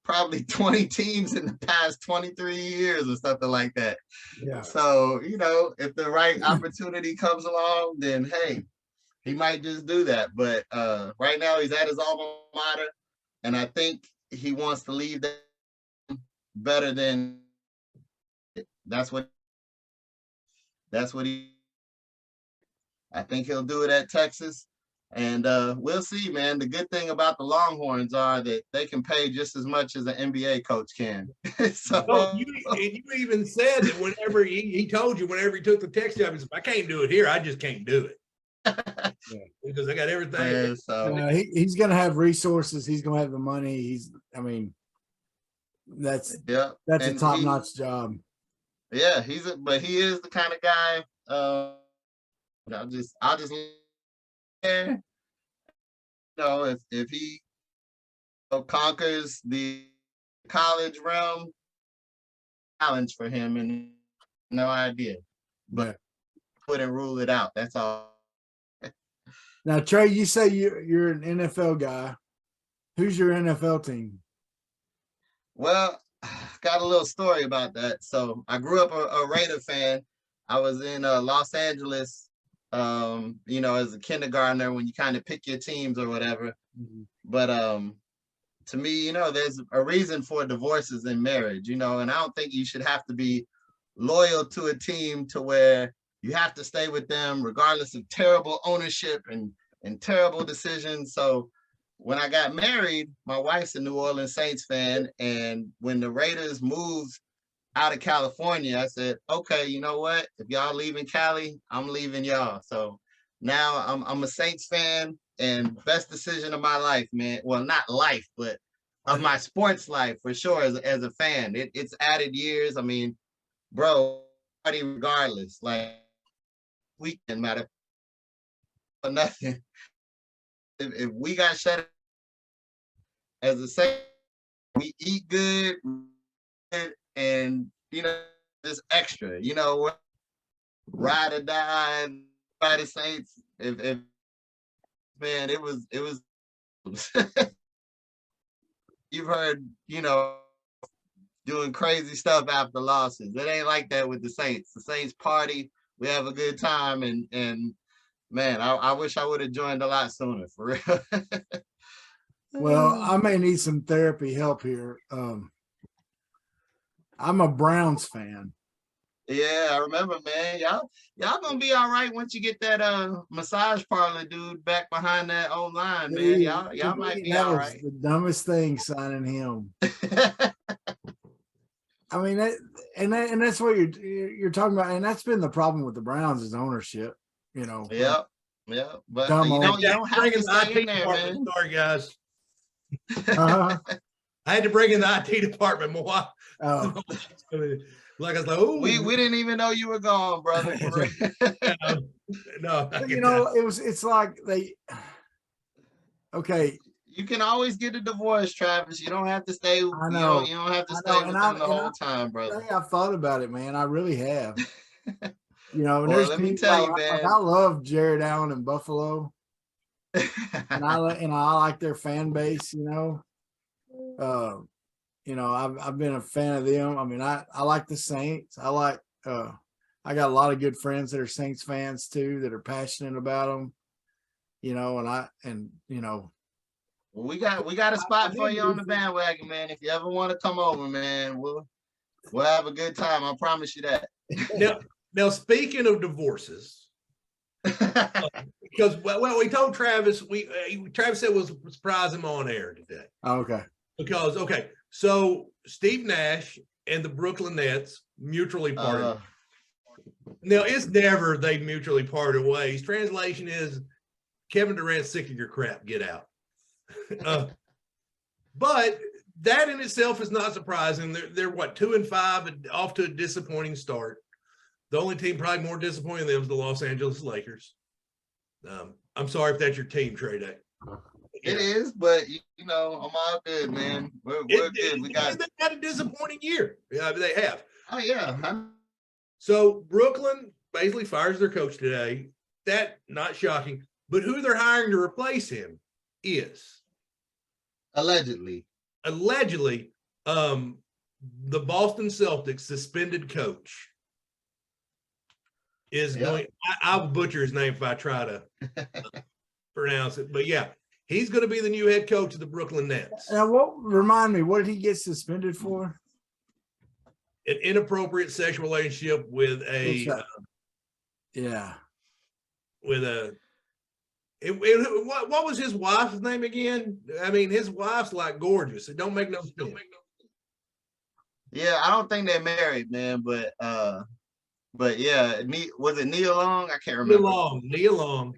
probably 20 teams in the past 23 years or something like that. Yeah. So, if the right opportunity comes along, then hey, he might just do that. But right now he's at his alma mater, and I think he wants to leave that better than that's what he I think he'll do it at Texas. And we'll see, man. The good thing about the Longhorns are that they can pay just as much as an NBA coach can. So you even said that whenever he told you whenever he took the Texas job, he said, I can't do it here. I just can't do it. Because I got everything. Yeah, so he's going to have resources. He's going to have the money. That's a top-notch job. Yeah, but he is the kind of guy. I'll just if he conquers the college realm, challenge for him, and no idea, but wouldn't rule it out. That's all. Now, Trey, you say you're an NFL guy. Who's your NFL team? Well, got a little story about that. So I grew up a Raider fan. I was in Los Angeles, as a kindergartner when you kind of pick your teams or whatever. Mm-hmm. But to me, there's a reason for divorces in marriage, and I don't think you should have to be loyal to a team to where you have to stay with them regardless of terrible ownership and terrible decisions. So when I got married, my wife's a New Orleans Saints fan. And when the Raiders moved out of California, I said, okay, you know what? If y'all leaving Cali, I'm leaving y'all. So now I'm a Saints fan, and best decision of my life, man. Well, not life, but of my sports life for sure as a fan. It's added years. I mean, bro, regardless, like weekend matter for nothing. If we got shut as a Saints, we eat good, and just extra, ride or die by the Saints. If man, it was you've heard, doing crazy stuff after losses. It ain't like that with the Saints. The Saints party, we have a good time, and man, I wish I would have joined a lot sooner, for real. Well, I may need some therapy help here. I'm a Browns fan. Yeah, I remember, man. Y'all gonna be all right once you get that massage parlor dude back behind that old line, man. Y'all might be all right. The dumbest thing, signing him. I mean, that's what you're talking about, and that's been the problem with the Browns is ownership. Yeah. But you don't have to stay in there, man. Sorry, guys. I had to bring in the IT department more. Oh. Like I was like, oh, we didn't even know you were gone, brother. No. It's like they. Okay. You can always get a divorce, Travis. You don't have to stay. I know. You don't have to stay with them the whole time, brother. I've thought about it, man. I really have. Well, let me tell you, man. I love Jared Allen in Buffalo, and I like their fan base. I've been a fan of them. I mean, I like the Saints. I got a lot of good friends that are Saints fans too, that are passionate about them. We got a spot for you on the bandwagon, man. If you ever want to come over, man, we'll have a good time. I promise you that. Now speaking of divorces, because we told Travis, Travis said we'll surprise him on air today. Okay. Because so Steve Nash and the Brooklyn Nets mutually parted. Now it's never they mutually parted ways. Translation is Kevin Durant's sick of your crap. Get out. But that in itself is not surprising. They're 2-5 and off to a disappointing start. The only team probably more disappointing than them is the Los Angeles Lakers. I'm sorry if that's your team, Trey Day. It is, but I'm all good, man. We're good. They had a disappointing year. Yeah, they have. Oh yeah. So Brooklyn basically fires their coach today. That not shocking, but who they're hiring to replace him is allegedly The Boston Celtics suspended coach is going. I'll butcher his name if I try to pronounce it, but yeah, he's going to be the new head coach of the Brooklyn Nets. Now, remind me, what did he get suspended for? An inappropriate sexual relationship with what was his wife's name again? I mean, his wife's like gorgeous. It don't make no sense. Yeah, I don't think they're married, man, but yeah, was it Nia Long? I can't remember. Nia Long.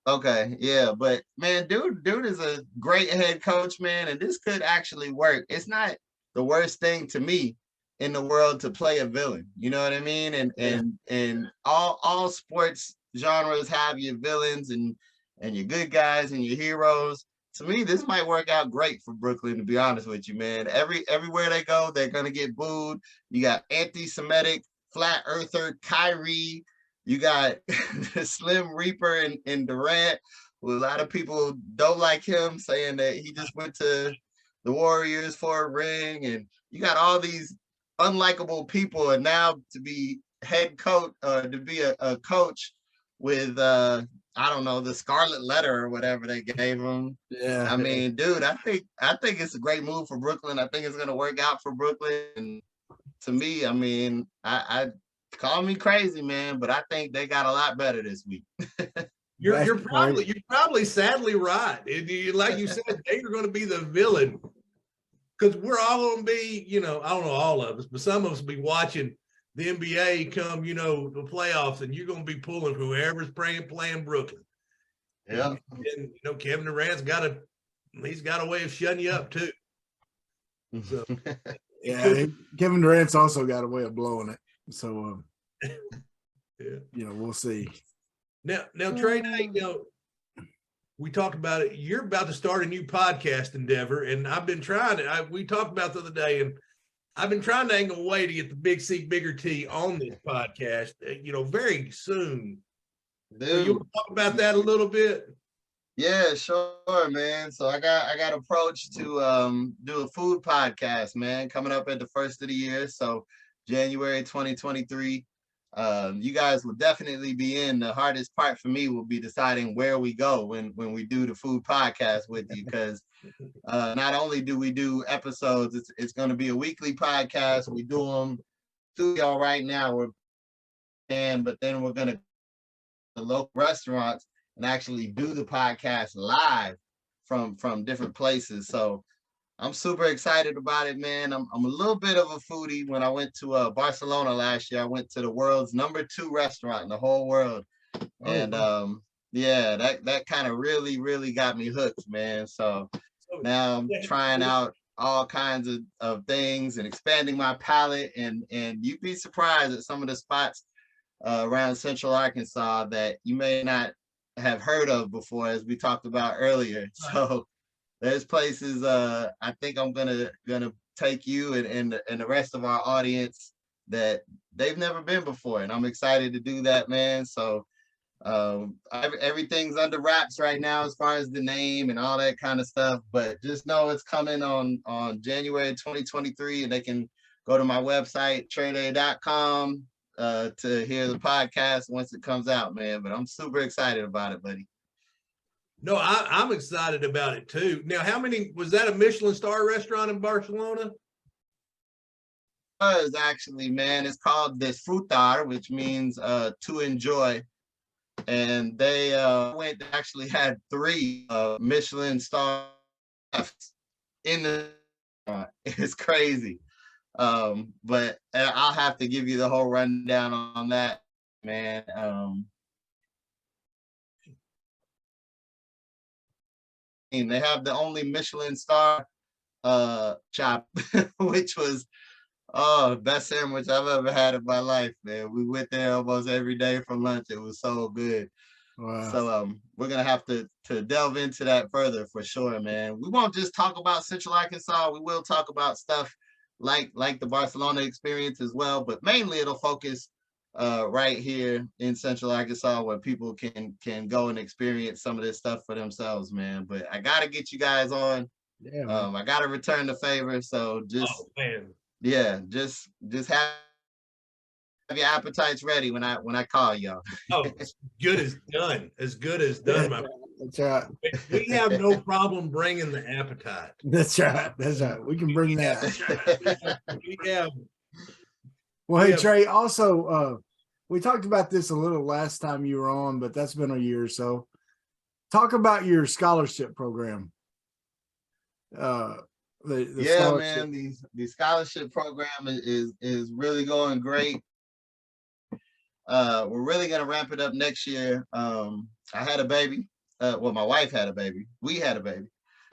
Okay, yeah, but man, dude is a great head coach, man, and this could actually work. It's not the worst thing to me in the world to play a villain. You know what I mean? And all sports genres have your villains and your good guys and your heroes. To me, this might work out great for Brooklyn, to be honest with you, man. Everywhere they go, they're gonna get booed. You got anti-Semitic, flat earther Kyrie. You got the Slim Reaper and Durant, who a lot of people don't like him, saying that he just went to the Warriors for a ring. And you got all these unlikable people, and now to be head coach, to be a coach with I don't know, the Scarlet Letter or whatever they gave him. Yeah. I mean, dude, I think it's a great move for Brooklyn. I think it's gonna work out for Brooklyn. And to me, I mean, I call me crazy, man, but I think they got a lot better this week. You're probably sadly right. Like you said, they are going to be the villain, because we're all going to be, I don't know all of us, but some of us will be watching the NBA come, the playoffs, and you're going to be pulling whoever's playing Brooklyn. Yeah. And Kevin Durant's got a way of shutting you up too. So yeah, Kevin Durant's also got a way of blowing it. So yeah, we'll see. Now Trey, we talked about it. You're about to start a new podcast endeavor, and I've been trying it. We talked about the other day, and I've been trying to angle a way to get the Big C, Bigger T on this podcast, very soon. Dude. So you want to talk about that a little bit? Yeah, sure, man. So I got approached to do a food podcast, man, coming up at the first of the year. So January 2023. You guys will definitely be in. The hardest part for me will be deciding where we go when we do the food podcast with you, because not only do we do episodes, it's going to be a weekly podcast. We do them studio right now. But then we're going to the local restaurants and actually do the podcast live from different places. So I'm super excited about it, man. I'm a little bit of a foodie. When I went to Barcelona last year, I went to the world's #2 restaurant in the whole world. And yeah, that kind of really got me hooked, man. So now I'm trying out all kinds of things and expanding my palate, and you'd be surprised at some of the spots around Central Arkansas that you may not have heard of before, as we talked about earlier. So there's places I think I'm gonna take you and the rest of our audience that they've never been before, and I'm excited to do that, man. So everything's under wraps right now as far as the name and all that kind of stuff, but just know it's coming on January 2023, and they can go to my website treyday.com to hear the podcast once it comes out, man. But I'm super excited about it, buddy. No, I'm excited about it too. Now, was that a Michelin star restaurant in Barcelona? It was actually, man. It's called Disfrutar, which means to enjoy. And they actually had 3 Michelin star chefs in the it's crazy. But I'll have to give you the whole rundown on that, man. And they have the only Michelin star shop, which was best sandwich I've ever had in my life, man. We went there almost every day for lunch. It was so good. Wow. So we're gonna have to delve into that further for sure, man. We won't just talk about Central Arkansas. We will talk about stuff like the Barcelona experience as well, but mainly it'll focus right here in Central Arkansas, where people can go and experience some of this stuff for themselves, man. But I gotta get you guys on Yeah, man. I got to return the favor. So just just have your appetites ready when I call y'all. Oh, as good as done. As good as done, my That's right. we have no problem bringing the appetite. That's right. That's right. We can bring that. We have. Well, hey, Trey, also, we talked about this a little last time you were on, but that's been a year or so. Talk about your scholarship program. The scholarship. Man, the scholarship program is really going great. We're really gonna ramp it up next year. I had a baby. Well, my wife had a baby. We had a baby,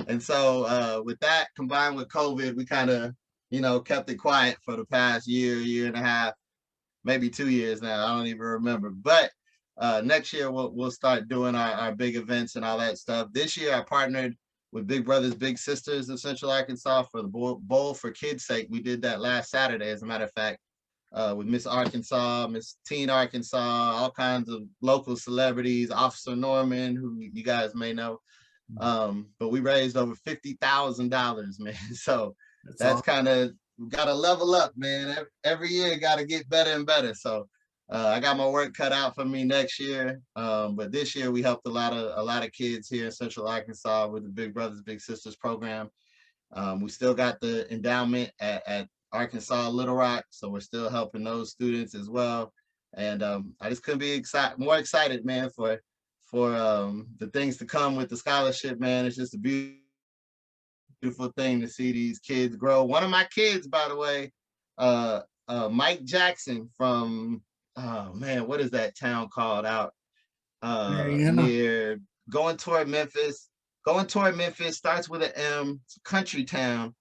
and so with that combined with COVID, we kind of kept it quiet for the past year and a half, maybe 2 years now. I don't even remember. But next year we'll start doing our big events and all that stuff. This year I partnered with Big Brothers Big Sisters of Central Arkansas for the Bowl for Kids' Sake. We did that last Saturday, as a matter of fact. With Miss Arkansas, Miss Teen Arkansas, all kinds of local celebrities, Officer Norman, who you guys may know. But we raised over $50,000, man. So that's kind of got to level up, man. Every year got to get better and better. So I got my work cut out for me next year. But this year we helped a lot of kids here in Central Arkansas with the Big Brothers Big Sisters program. We still got the endowment at Arkansas Little Rock, so we're still helping those students as well. And I just couldn't be more excited, man, for the things to come with the scholarship, man. It's just a beautiful thing to see these kids grow. One of my kids, by the way, Mike Jackson from what is that town called out near going toward Memphis, starts with an M. It's a country town.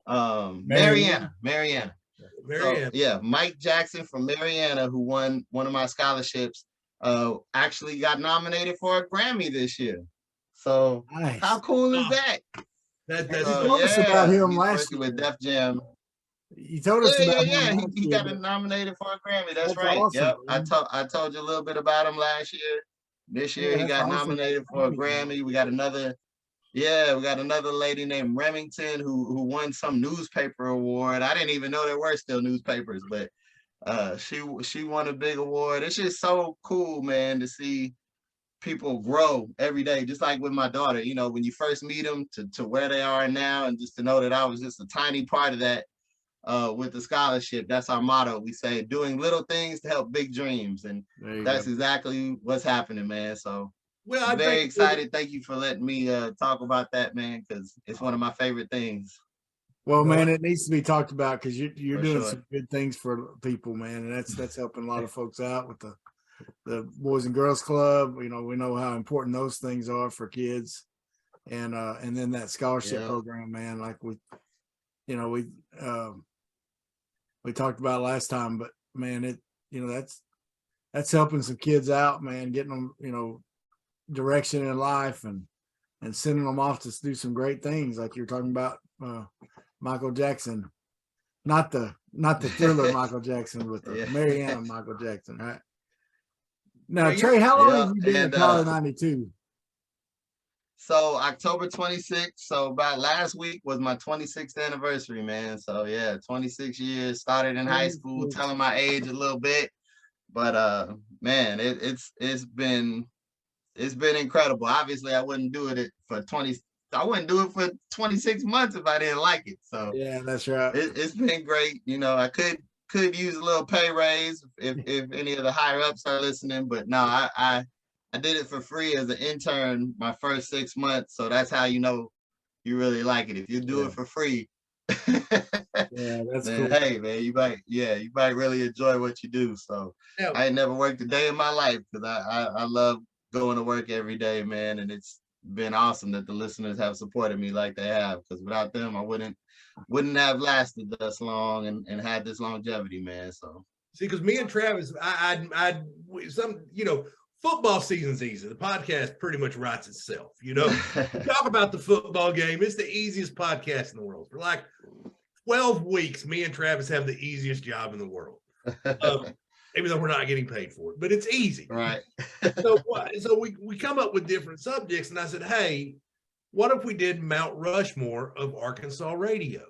Mariana. So, yeah, Mike Jackson from Mariana, who won one of my scholarships, actually got nominated for a Grammy this year. So nice. How cool is that? You told us about him last year with Def Jam. You told us about him. He got nominated for a Grammy. That's right. Awesome, yep. I told you a little bit about him last year. This year he got nominated for a Grammy. We got another lady named Remington who won some newspaper award. I didn't even know there were still newspapers, but she won a big award. It's just so cool, man, to see people grow every day, just like with my daughter. When you first meet them to where they are now, and just to know that I was just a tiny part of that with the scholarship. That's our motto. We say doing little things to help big dreams, and that's exactly what's happening, man. So well, I'm very excited. Thank you for letting me talk about that, man, because it's one of my favorite things. Well, man, it needs to be talked about because you're doing some good things for people, man, and that's helping a lot of folks out with the Boys and Girls Club. We know how important those things are for kids, and then that scholarship program, man. Like we talked about last time, but man, that's helping some kids out, man, getting them, direction in life and sending them off to do some great things, like you're talking about Michael Jackson, not the Thriller Michael Jackson, but the Mariana Michael Jackson, right? Now, Trey, how long have you been in Power 92? So October 26th, so about last week was my 26th anniversary, man. So yeah, 26 years, started in high school, telling my age a little bit, but man, it's been incredible. Obviously, I wouldn't do it for 26 months if I didn't like it. So yeah, that's right. It's been great. I could use a little pay raise if any of the higher ups are listening, but no, I did it for free as an intern my first 6 months. So that's how you really like it. If you do it for free. Yeah, that's cool. Hey, man, you might really enjoy what you do. So I ain't never worked a day in my life because I love going to work every day, man, and it's been awesome that the listeners have supported me like they have, because without them I wouldn't have lasted this long and had this longevity, man. So see, because me and Travis, football season's easy. The podcast pretty much writes itself. Talk about the football game. It's the easiest podcast in the world. For like 12 weeks, me and Travis have the easiest job in the world. Even though we're not getting paid for it, but it's easy. Right. So we come up with different subjects, and I said, hey, what if we did Mount Rushmore of Arkansas radio?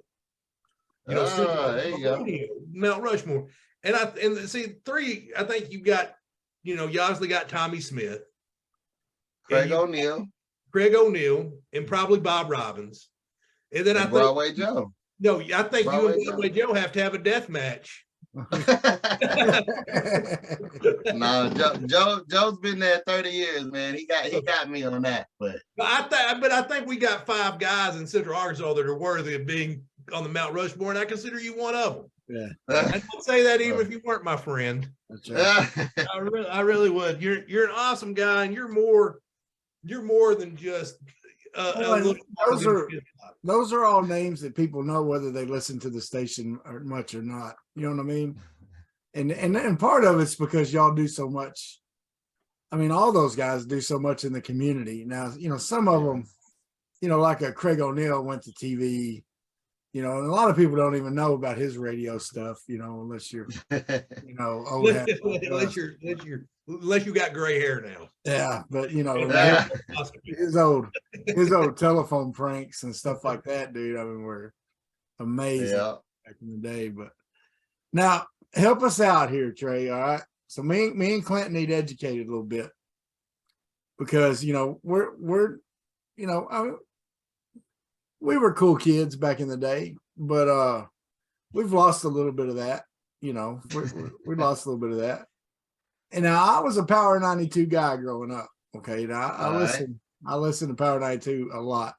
You know, there you go. Radio, Mount Rushmore. And see, 3, I think you've got, you obviously got Tommy Smith, Craig O'Neill, and probably Bob Robbins. And then I think Broadway Joe. No, I think Broadway you and Broadway Joe have to have a death match. No, Joe's been there 30 years, man. He got me on that. But I think we got 5 guys in Central Arkansas that are worthy of being on the Mount Rushmore, and I consider you one of them. Yeah, I'd say that even if you weren't my friend. that's right. I really would. You're an awesome guy, and you're more than just those are all names that people know whether they listen to the station much or not. You know what I mean? And part of it's because y'all do so much. I mean, all those guys do so much in the community. Now, some of them, like a Craig O'Neill went to TV, and a lot of people don't even know about his radio stuff, unless you're, old. Unless you got gray hair now. Yeah, but his old telephone pranks and stuff like that, dude. I mean, were amazing back in the day. But now help us out here, Trey. All right. So me and Clint need educated a little bit because we're we were cool kids back in the day, but we've lost a little bit of that. We lost a little bit of that. And now I was a Power 92 guy growing up. Okay. Now I listen to Power 92 a lot.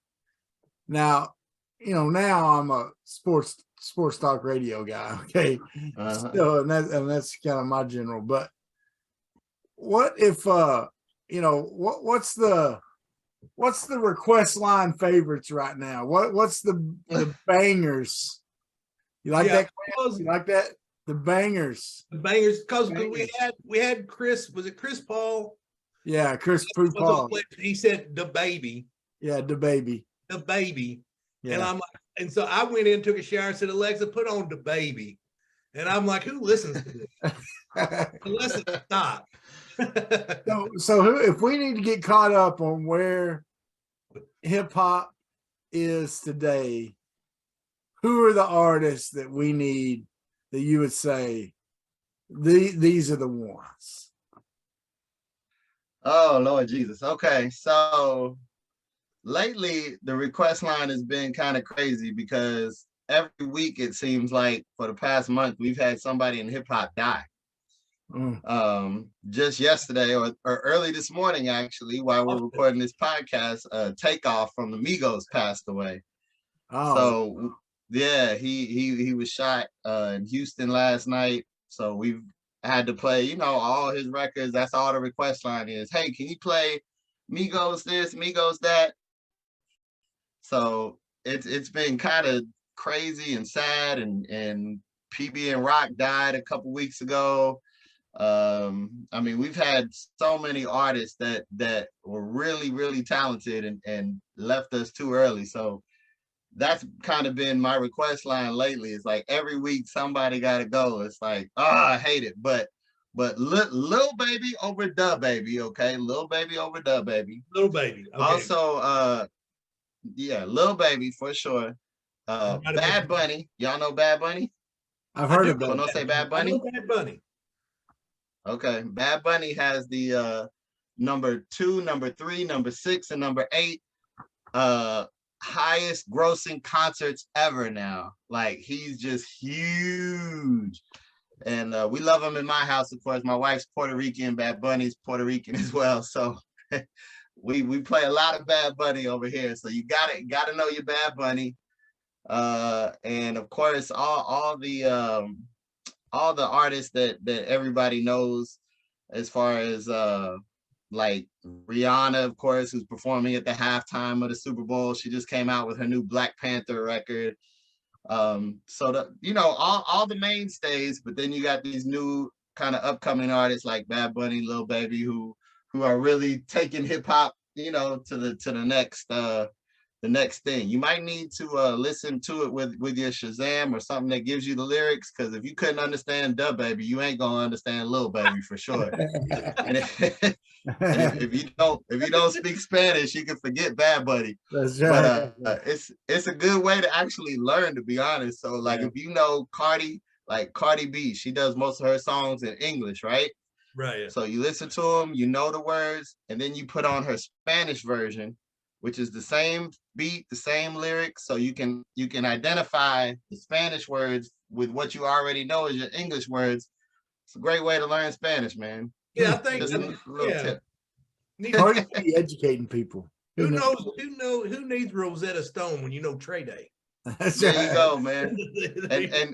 Now, now I'm a sports talk radio guy. Okay. So, and that's kind of my general, but what if, what's the request line favorites right now? What's the bangers? You like that? You like that? The bangers, because we had Chris. Was it Chris Paul? Yeah, Chris Paul. He said the baby. Yeah, the baby. Yeah. And so I went in, took a shower, and said, Alexa, put on the baby. And I'm like, who listens to this? Alexa, stop. So if we need to get caught up on where hip hop is today, who are the artists that we need? That you would say these are the ones? Oh, Lord Jesus. Okay, so lately the request line has been kind of crazy because every week it seems like for the past month we've had somebody in hip hop die. Just yesterday or early this morning, actually, while we're recording this podcast, Takeoff from the Migos passed away. So yeah, he was shot in Houston last night. So we've had to play, all his records. That's all the request line is. Hey, can you play Migos this, Migos that? So it's been kind of crazy and sad. And PB and Rock died a couple weeks ago. I mean, we've had so many artists that were really, really talented and left us too early. So that's kind of been my request line lately. It's like every week somebody got to go. It's like, I hate it. But Lil Baby over Da Baby, okay? Lil Baby over Da Baby. Lil Baby. Okay. Also, Lil Baby for sure. Bad Bunny. Y'all know Bad Bunny? I've heard of it. Don't say Bad Bunny? I know Bad Bunny. Okay. Bad Bunny has the number 2, number 3, number 6, and number 8 highest grossing concerts ever now. Like, he's just huge. And we love him in my house, of course. My wife's Puerto Rican, Bad Bunny's Puerto Rican as well. So we play a lot of Bad Bunny over here. So you gotta know your Bad Bunny. And of course, all the artists that everybody knows, as far as like Rihanna, of course, who's performing at the halftime of the Super Bowl. She just came out with her new Black Panther record. So all the mainstays, but then you got these new kind of upcoming artists like Bad Bunny, Lil Baby, who are really taking hip hop, to the next the next thing. You might need to listen to it with your Shazam or something that gives you the lyrics, because if you couldn't understand Da Baby, you ain't gonna understand Lil Baby for sure. And if you don't speak Spanish, you can forget Bad Buddy. That's right. But it's a good way to actually learn, to be honest. So like if you know Cardi B, she does most of her songs in English, right? Right. So you listen to them, you know the words, and then you put on her Spanish version, which is the same beat, the same lyrics. So you can identify the Spanish words with what you already know as your English words. It's a great way to learn Spanish, man. Yeah, I think Just a little tip. Cardi B educating people. Who needs Rosetta Stone when you know Trey Day? That's There right. you go, man.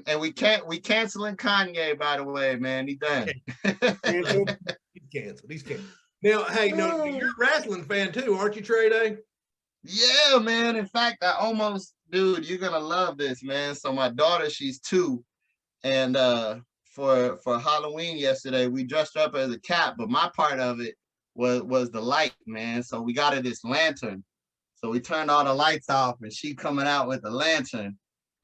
And we canceling Kanye, by the way, man. He done. He's canceled. Now, hey, no, you're a wrestling fan too, aren't you, Trey Day? Yeah, man. In fact, dude, you're gonna love this, man. So my daughter, she's 2, and for Halloween yesterday, we dressed her up as a cat, but my part of it was the light, man. So we got her this lantern. So we turned all the lights off, and she coming out with the lantern.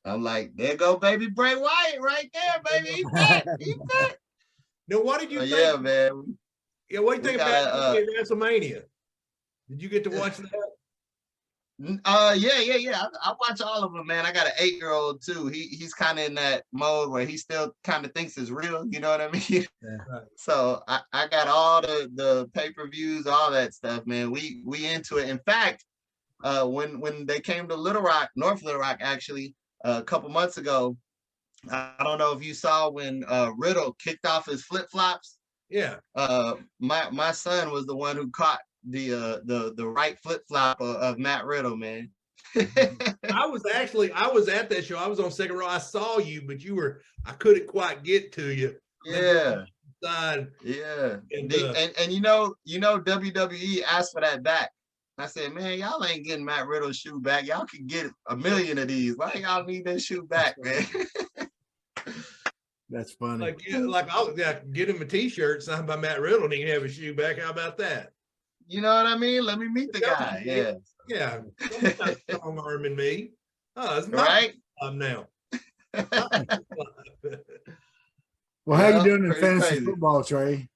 I'm like, there go baby Bray Wyatt right there, baby. He's back. He's back. Now, what did you think? Yeah, man. Yeah, what do you think about WrestleMania? Did you get to watch that? Yeah. I watch all of them, man. I got an 8-year-old too. He's kind of in that mode where he still kind of thinks it's real. You know what I mean? Yeah. So I got all the pay-per-views, all that stuff, man. We into it. In fact, when they came to Little Rock, North Little Rock, actually, a couple months ago, I don't know if you saw when Riddle kicked off his flip-flops. Yeah. My son was the one who caught the right flip-flop of Matt Riddle, man. I was at that show. I was on second row. I saw you, but I couldn't quite get to you. Yeah. Yeah. And you know WWE asked for that back. I said, man, y'all ain't getting Matt Riddle's shoe back. Y'all can get 1 million of these. Why y'all need that shoe back, man? That's funny. Like I'll get him a T-shirt signed by Matt Riddle, and he can have a shoe back. How about that? You know what I mean? Let me meet the guy. Yeah. Yeah. Strong arming me. Oh, it's right now. Well, how you doing in fantasy football, Trey?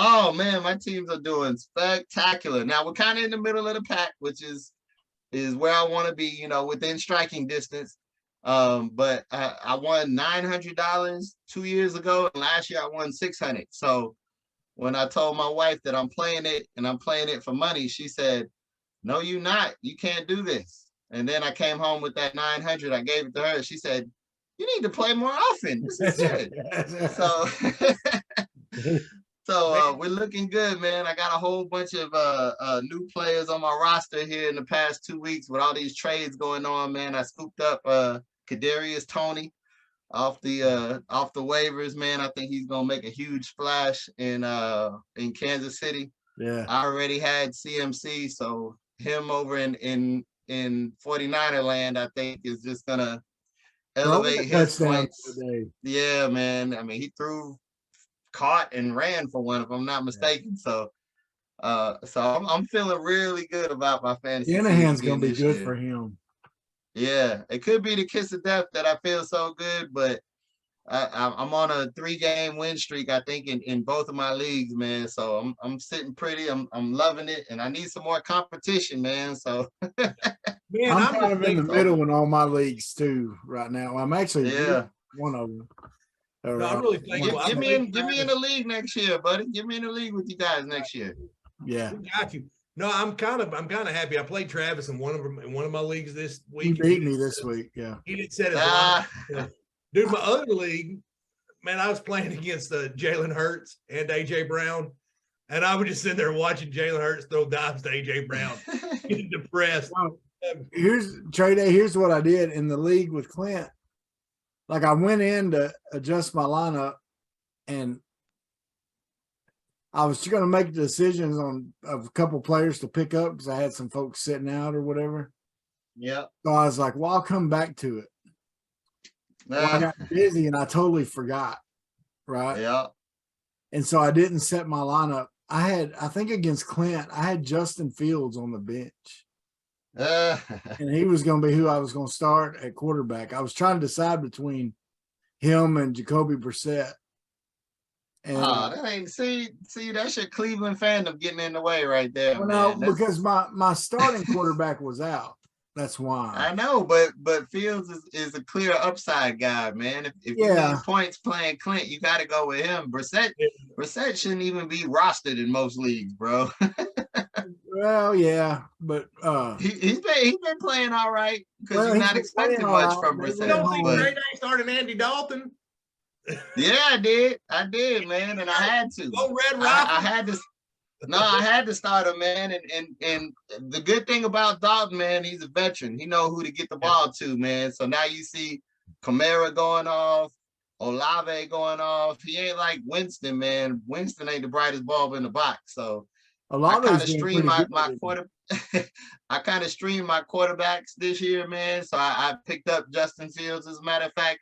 Oh man, my teams are doing spectacular. Now we're kind of in the middle of the pack, which is where I want to be, you know, within striking distance. But I won $900 2 years ago, and last year I won $600. So when I told my wife that I'm playing it and I'm playing it for money, she said, "No, you're not. You can't do this." And then I came home with that 900. I gave it to her. She said, "You need to play more often. This is good." So we're looking good, man. I got a whole bunch of new players on my roster here in the past 2 weeks with all these trades going on, man. I scooped up Kadarius Toney off the waivers, man. I think he's gonna make a huge splash in Kansas City. Yeah. I already had CMC, so him over in 49er land, I think is just gonna elevate his points. Yeah, man. I mean, he caught and ran for one, if I'm not mistaken. So I'm feeling really good about my fantasy. Shanahan's gonna be good for him. Yeah, it could be the kiss of death that I feel so good, but I'm on a 3-game win streak, I think, in both of my leagues, man. So I'm sitting pretty. I'm loving it, and I need some more competition, man. So man, I'm kind of in the middle in all my leagues too right now. I'm actually one of them. No, I really think give me in the league next year, buddy. Give me in the league with you guys next year. Yeah, we got you. No, I'm kind of happy. I played Travis in one of my leagues this week. He beat me this week. Yeah, he didn't set his line. Dude, my other league, man, I was playing against Jalen Hurts and AJ Brown, and I was just sitting there watching Jalen Hurts throw dives to AJ Brown, getting depressed. Here's Trey Day. Here's what I did in the league with Clint. Like I went in to adjust my lineup, and I was going to make decisions of a couple players to pick up because I had some folks sitting out or whatever. Yeah. So I was like, well, I'll come back to it. Well, I got busy and I totally forgot. Right. Yeah. And so I didn't set my lineup. I think against Clint, I had Justin Fields on the bench. and he was going to be who I was going to start at quarterback. I was trying to decide between him and Jacoby Brissett. And that ain't see that's your Cleveland fandom getting in the way right there. Well, man. No, because my starting quarterback was out. That's why. I know, but Fields is a clear upside guy, man. If you need points playing Clint, you got to go with him. Brissett shouldn't even be rostered in most leagues, bro. Well, yeah, but he's been playing all right because you're not expecting much from Brissett. You don't think Trey Day started Andy Dalton? Yeah, I did, man, and I had to. Oh, Red Rock. I had to. No, I had to start him, man. And the good thing about Dalton, man, he's a veteran. He know who to get the ball to, man. So now you see Kamara going off, Olave going off. He ain't like Winston, man. Winston ain't the brightest bulb in the box. So I kind of stream my quarter. I kind of stream my quarterbacks this year, man. So I picked up Justin Fields, as a matter of fact,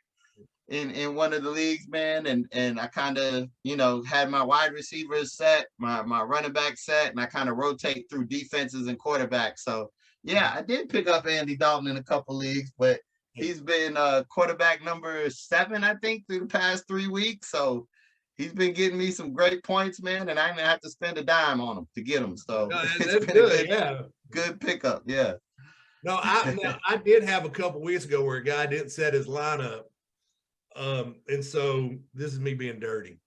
in one of the leagues, man, and I kind of, had my wide receivers set, my running back set, and I kind of rotate through defenses and quarterbacks. So yeah, I did pick up Andy Dalton in a couple leagues, but he's been quarterback number 7, I think, through the past 3 weeks. So he's been getting me some great points, man, and I didn't have to spend a dime on him to get him. So that's good. Good pickup. Yeah. No, I did have a couple weeks ago where a guy didn't set his lineup. And so this is me being dirty.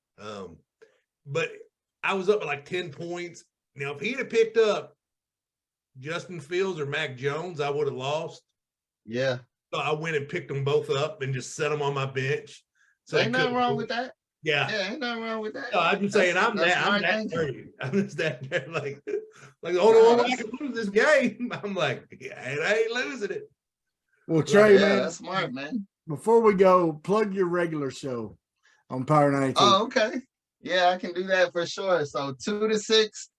But I was up at like 10 points. Now, if he'd have picked up Justin Fields or Mac Jones, I would have lost. Yeah. So I went and picked them both up and just set them on my bench. So ain't nothing wrong with that. Yeah. Ain't nothing wrong with that. No, I'm just saying I'm that dirty. I'm just that dirty. Like the only one I can lose this game. I'm like, I ain't losing it. Well, Trey, man, that's smart, man. Before we go, plug your regular show on Power 92. Oh, okay. Yeah, I can do that for sure. So 2 to 6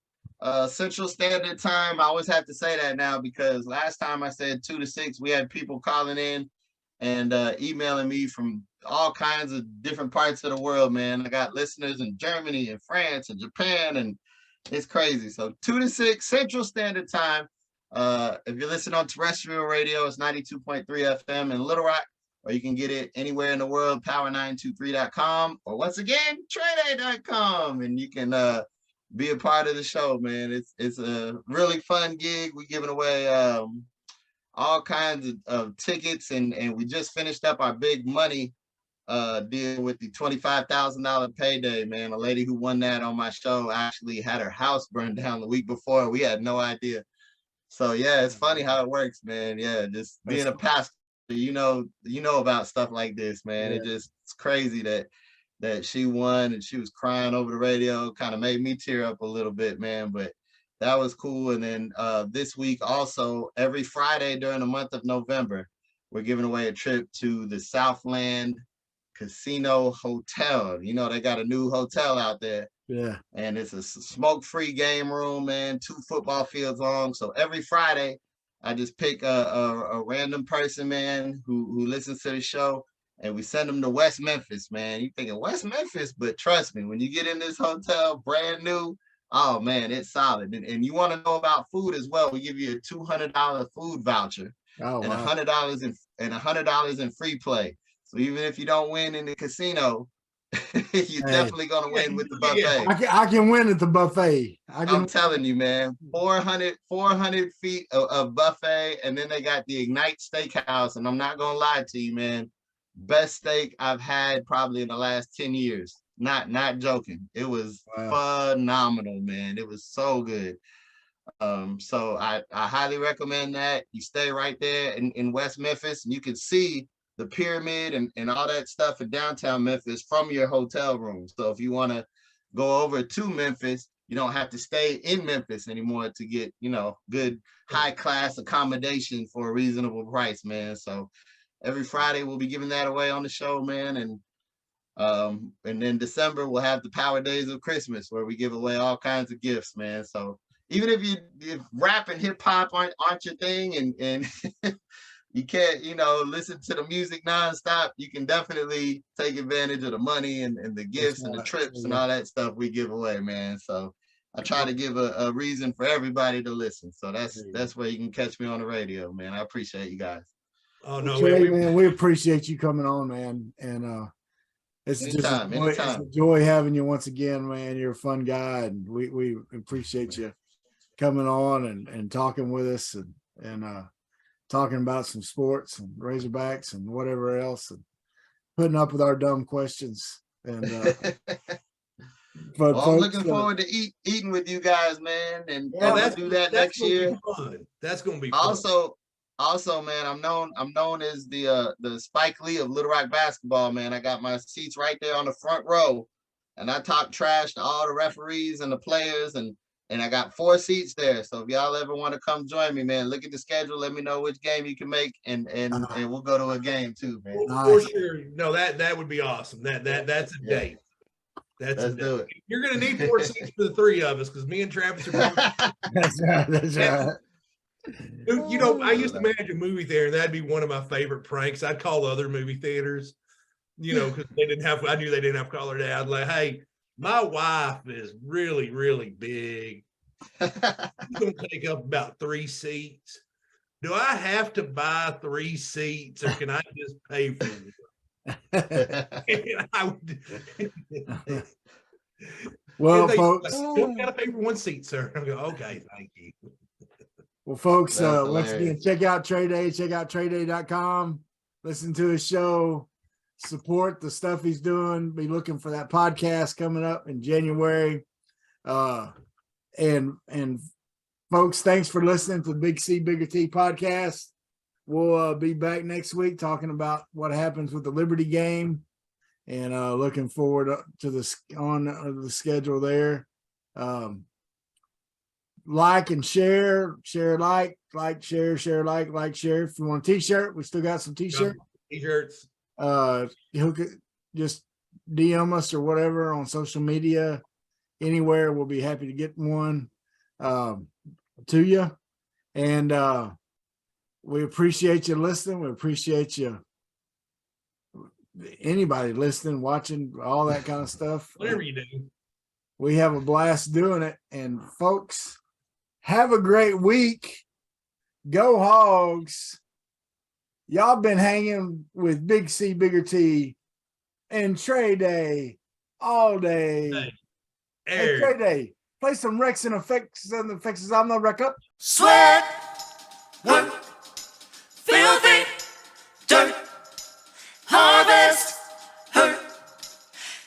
Central Standard Time. I always have to say that now because last time I said 2 to 6, we had people calling in and emailing me from all kinds of different parts of the world, man. I got listeners in Germany and France and Japan, and it's crazy. So 2 to 6 Central Standard Time. If you're listening on terrestrial radio, it's 92.3 FM in Little Rock, or you can get it anywhere in the world, power923.com, or once again, trayday.com, and you can be a part of the show, man. It's a really fun gig. We're giving away all kinds of tickets, and we just finished up our big money deal with the $25,000 payday, man. A lady who won that on my show actually had her house burned down the week before. We had no idea. So yeah, it's funny how it works, man. Yeah, just being a pastor, you know about stuff like this, man. Yeah. It's crazy that she won and she was crying over the radio. Kind of made me tear up a little bit, man. But that was cool. And then this week also, every Friday during the month of November, we're giving away a trip to the Southland Casino Hotel. They got a new hotel out there. Yeah. And it's a smoke-free game room, man, 2 football fields long. So every Friday, I just pick a random person, man, who listens to the show, and we send them to West Memphis, man. You thinking West Memphis, but trust me, when you get in this hotel, brand new, oh man, it's solid. And you want to know about food as well? We give you a $200 food voucher and $100 in free play. So even if you don't win in the casino, you're definitely gonna win with the buffet. I can win at the buffet. I'm telling you, man. 400 feet of buffet, and then they got the Ignite Steakhouse, and I'm not gonna lie to you, man. Best steak I've had probably in the last 10 years. Not joking. It was phenomenal, man. It was so good. So I highly recommend that. You stay right there in West Memphis, and you can see the pyramid and all that stuff in downtown Memphis from your hotel room. So if you want to go over to Memphis, you don't have to stay in Memphis anymore to get, good high class accommodation for a reasonable price, man. So every Friday we'll be giving that away on the show, man. And then December we'll have the Power Days of Christmas where we give away all kinds of gifts, man. So even if rap and hip hop aren't your thing and you can't, listen to the music nonstop, you can definitely take advantage of the money and the gifts and the trips and all that stuff we give away, man. So I try to give a reason for everybody to listen. So that's where you can catch me on the radio, man. I appreciate you guys. Oh no, Trey, man, we appreciate you coming on, man. And it's anytime. It's a joy having you once again, man. You're a fun guy, and we appreciate you coming on and talking with us and talking about some sports and Razorbacks and whatever else, and putting up with our dumb questions. And but I'm looking forward to eating with you guys, man. And let's do that next year. That's gonna be fun. Also, man, I'm known as the Spike Lee of Little Rock basketball, man. I got my seats right there on the front row, and I talk trash to all the referees and the players, and I got 4 seats there. So if y'all ever want to come join me, man, look at the schedule. Let me know which game you can make, and we'll go to a game too, man. For sure. No, that would be awesome. That's a date. Let's do it. You're gonna need 4 seats for the 3 of us because me and Travis are. That's right. You know, I used to manage a movie theater, and that'd be one of my favorite pranks. I'd call other movie theaters, you know, because I knew they didn't have caller dad. Like, hey, my wife is really, really big. She's gonna take up about 3 seats. Do I have to buy 3 seats, or can I just pay for them? Well, folks, you gotta pay for 1 seat, sir. I go, okay, thank you. Well, folks, once again, check out Trey Day, check out treyday.com, listen to his show, support the stuff he's doing, be looking for that podcast coming up in January. And folks, thanks for listening to the Big C, Bigger T podcast. We'll be back next week talking about what happens with the Liberty game, and looking forward to the schedule there. Like and share, like, share. If you want a t-shirt, we still got some t-shirts. You could just DM us or whatever on social media, anywhere. We'll be happy to get one to you. And we appreciate you listening. We appreciate you, anybody listening, watching, all that kind of stuff. Whatever you do. We have a blast doing it. And folks, have a great week. Go Hogs. Y'all been hanging with Big C, Bigger T, and Trey Day all day. Hey, Trey Day, play some Rex and effects on the record. Sweat, work, filthy, dirt, harvest, hurt,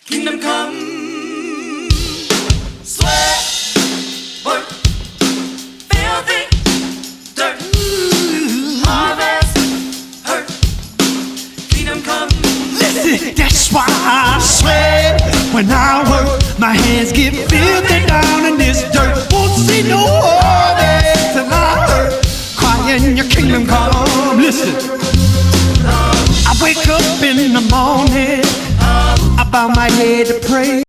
kingdom come. Sweat, work, filthy, dirt, harvest, hurt, kingdom come. Listen, that's why I sweat when I work. My hands get filthy down in this dirt. Won't see no harvest till I hurt. Crying your kingdom come. Listen, I wake up in the morning, I bow my head to pray.